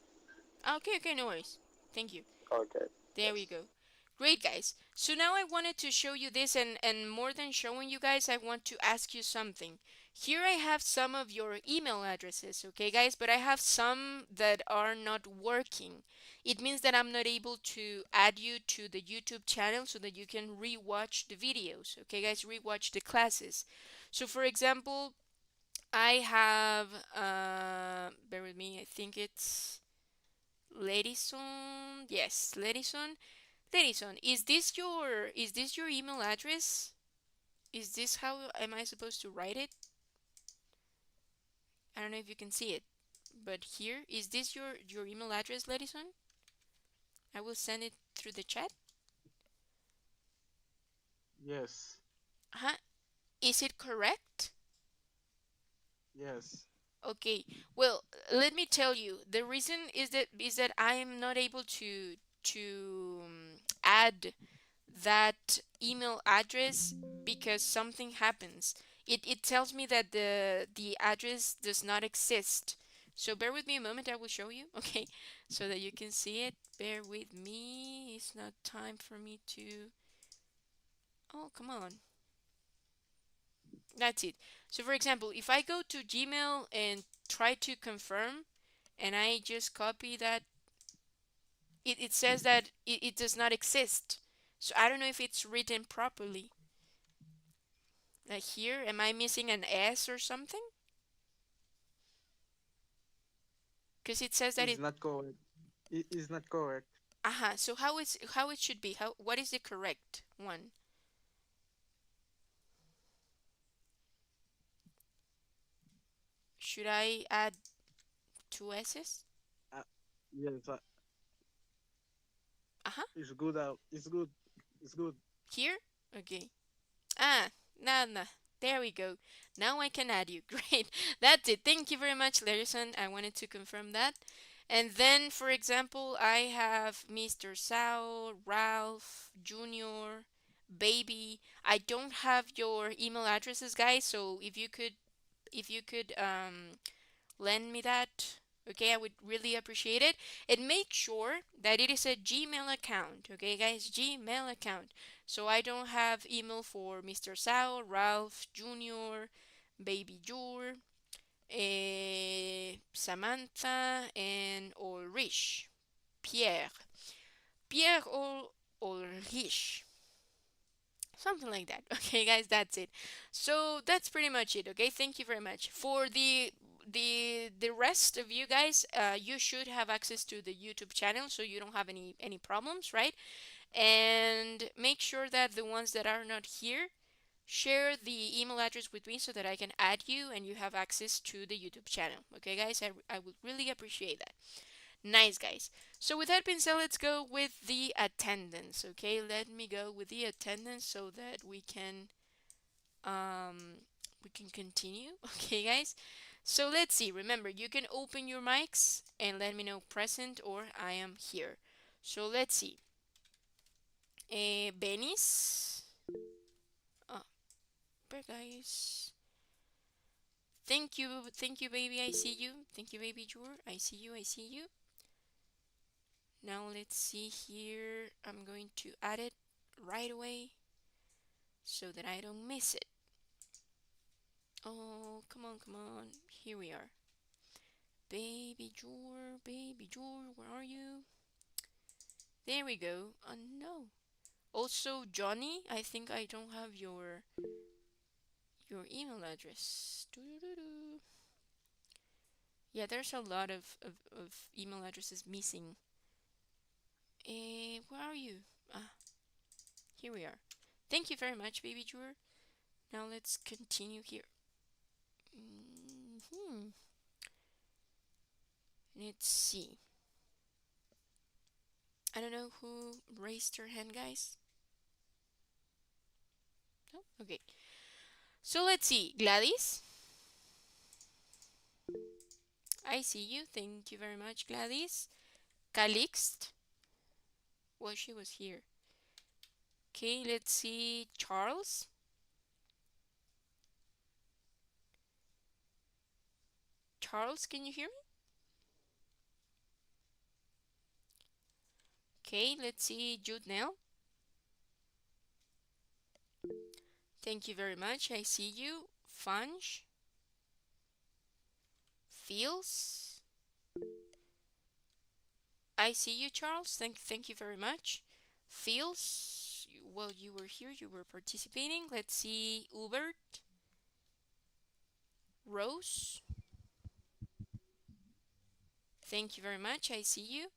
Okay, okay, no worries. Thank you. Okay. There we Yes. go. Great, guys. So now I wanted to show you this, and more than showing you guys, I want to ask you something. Here I have some of your email addresses, okay, guys, but I have some that are not working. It means that I'm not able to add you to the YouTube channel so that you can rewatch the videos, okay, guys, rewatch the classes. So, for example, I have, bear with me, I think it's Ladison. Yes, Ladison. Denison, is this your email address? Is this how am I supposed to write it? I don't know if you can see it, but here is this your email address, Ledison? I will send it through the chat. Yes. Huh? Is it correct? Yes. Okay. Well, let me tell you. The reason is that I am not able to add that email address because something happens. It tells me that the address does not exist. So bear with me a moment, I will show you, okay? So that you can see it. Bear with me. It's not time for me to. Oh, come on. That's it. So for example, if I go to Gmail and try to confirm and I just copy that, it says that it does not exist. So I don't know if it's written properly. Like here, am I missing an S or something? Because it says that Is it. not correct. It is not correct. So how it should be? How what is the correct one? Should I add two S's? Uh, yes. Uh-huh. It's good out. It's good. It's good. Here? Okay. Ah, nah. There we go. Now I can add you. Great. That's it. Thank you very much, Larison. I wanted to confirm that. And then, for example, I have Mr. Sao, Ralph, Junior, Baby. I don't have your email addresses, guys, so if you could lend me that, okay, I would really appreciate it. And make sure that it is a Gmail account, okay, guys, Gmail account. So I don't have email for Mr. Sao, Ralph Jr., Baby Jur, Samantha, and Ulrich. Pierre. Pierre or Ulrich. Something like that. Okay, guys, that's it. So that's pretty much it. Okay, thank you very much for the rest of you guys. You should have access to the YouTube channel, so you don't have any problems, right? And make sure that the ones that are not here share the email address with me so that I can add you and you have access to the YouTube channel. Okay, guys, I would really appreciate that. Nice, guys. So with that being said, let's go with the attendance. Okay, let me go with the attendance so that um we can continue. Okay, guys. So let's see. Remember, you can open your mics and let me know present or I am here. So let's see. Benis. Oh, bye, guys. Thank you, baby. I see you. Thank you, baby Jur. I see you. I see you. Now let's see here. I'm going to add it right away so that I don't miss it. Oh, come on, come on. Here we are. Baby Jor, where are you? There we go. Oh no. Also, Johnny, I think I don't have your email address. Doo-doo-doo-doo. Yeah, there's a lot of email addresses missing. Where are you? Ah, here we are. Thank you very much, baby Jor. Now let's continue here. Let's see. I don't know who raised their hand, guys. No? Okay. So let's see. Gladys. I see you. Thank you very much, Gladys. Calixt. Well, she was here. Okay, let's see. Charles. Charles, can you hear me? Okay, let's see. Jude Nell. Thank you very much. I see you. Funge. Feels. I see you, Charles. Thank you very much. Feels. Well, you were here. You were participating. Let's see. Hubert. Rose. Thank you very much. I see you.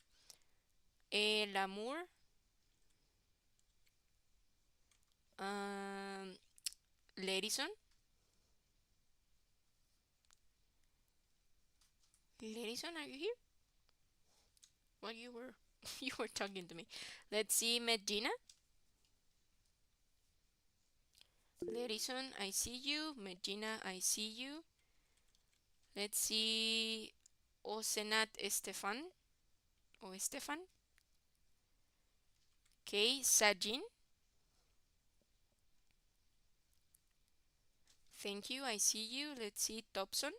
L'amour. Um, Ledison. Ledison, are you here? Well, you were you were talking to me. Let's see, Medina. Ledison, I see you. Medina, I see you. Let's see, Osenat Estefan or Estefan. Okay, Sajin. Thank you, I see you. Let's see, Dobson.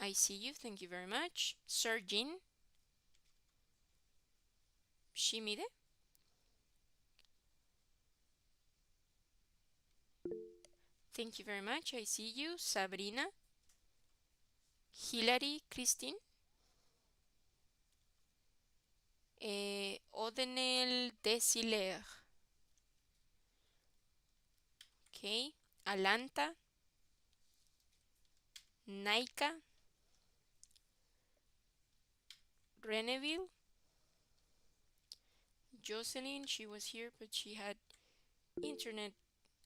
I see you. Thank you very much. Sergin. Shimide. Thank you very much. I see you. Sabrina. Hilary Christine. Odenel Desiler. Okay. Alanta. Naika. Reneville. Jocelyn, she was here, but she had internet.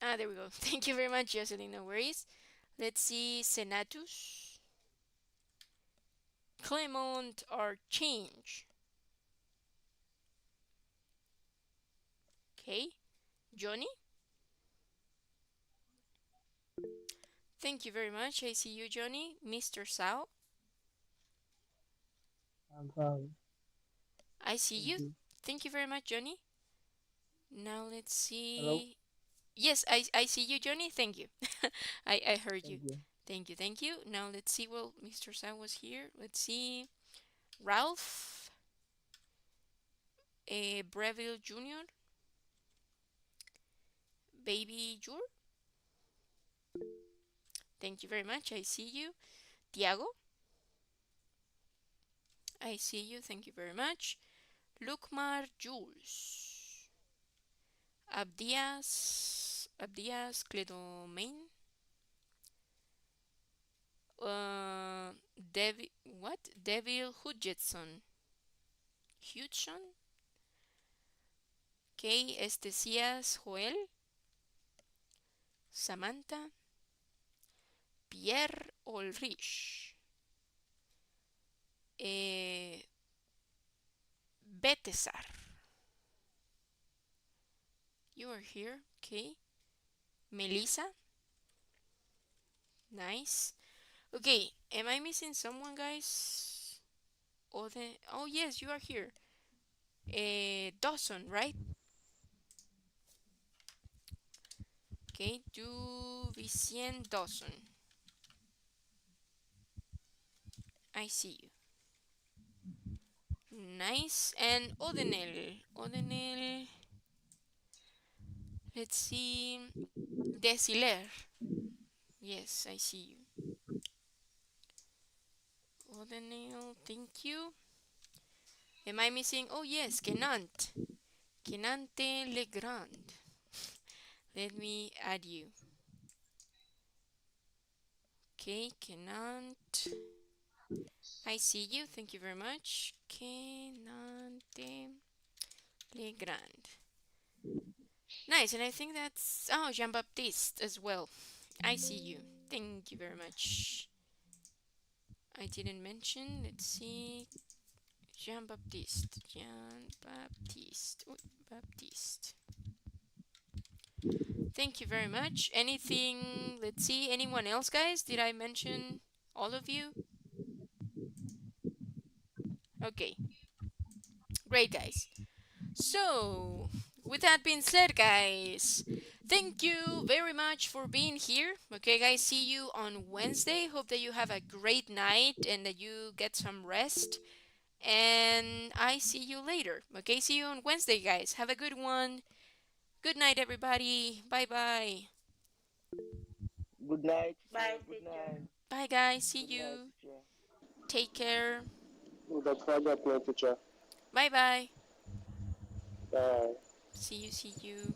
Ah, there we go. Thank you very much, Jocelyn. No worries. Let's see. Senatus. Clement or Change. Okay. Johnny. Thank you very much. I see you, Johnny. Mr. Sao. I'm fine. I see Thank you. you. Thank you very much, Johnny. Now let's Hello. see. Yes, I see you, Johnny. Thank you. I heard you. Thank you. Thank you, thank you. Now let's see. Well, Mr. Sao was here. Let's see. Ralph. Breville Jr. Baby Jur. Thank you very much. I see you. Tiago. I see you. Thank you very much. Lukmar Jules. Abdias Cledomain. What? Devil Hudgetson. Hudson. Okay, Estesias Joel. Samantha. Pierre Ulrich. Betesar. You are here, okay. Melissa. Nice. Okay, am I missing someone, guys? Oh yes, you are here. Dawson, right? Okay, do Vicien Dawson. I see you. Nice. And Odenel. Odenel. Let's see. Desiler. Yes, I see you. Odenel, thank you. Am I missing? Oh yes, Kenant. Kenante Legrand. Let me add you. Okay, Kenant. I see you. Thank you very much. Kenante Legrand. Nice, and I think that's Jean Baptiste as well. I see you. Thank you very much. I didn't mention. Let's see. Jean Baptiste. Jean Baptiste. Ooh, Baptiste. Thank you very much. Anything? Let's see. Anyone else, guys? Did I mention all of you? Okay. Great, guys. So, with that being said, guys, thank you very much for being here. Okay, guys, see you on Wednesday. Hope that you have a great night and that you get some rest. And I see you later. Okay, see you on Wednesday, guys. Have a good one. Good night, everybody. Bye bye. Good night, Bye, teacher. Good teacher. night. Bye, guys. See Good night, you. teacher. Take care. Don't forget me, teacher. Bye bye. Bye. See you. See you.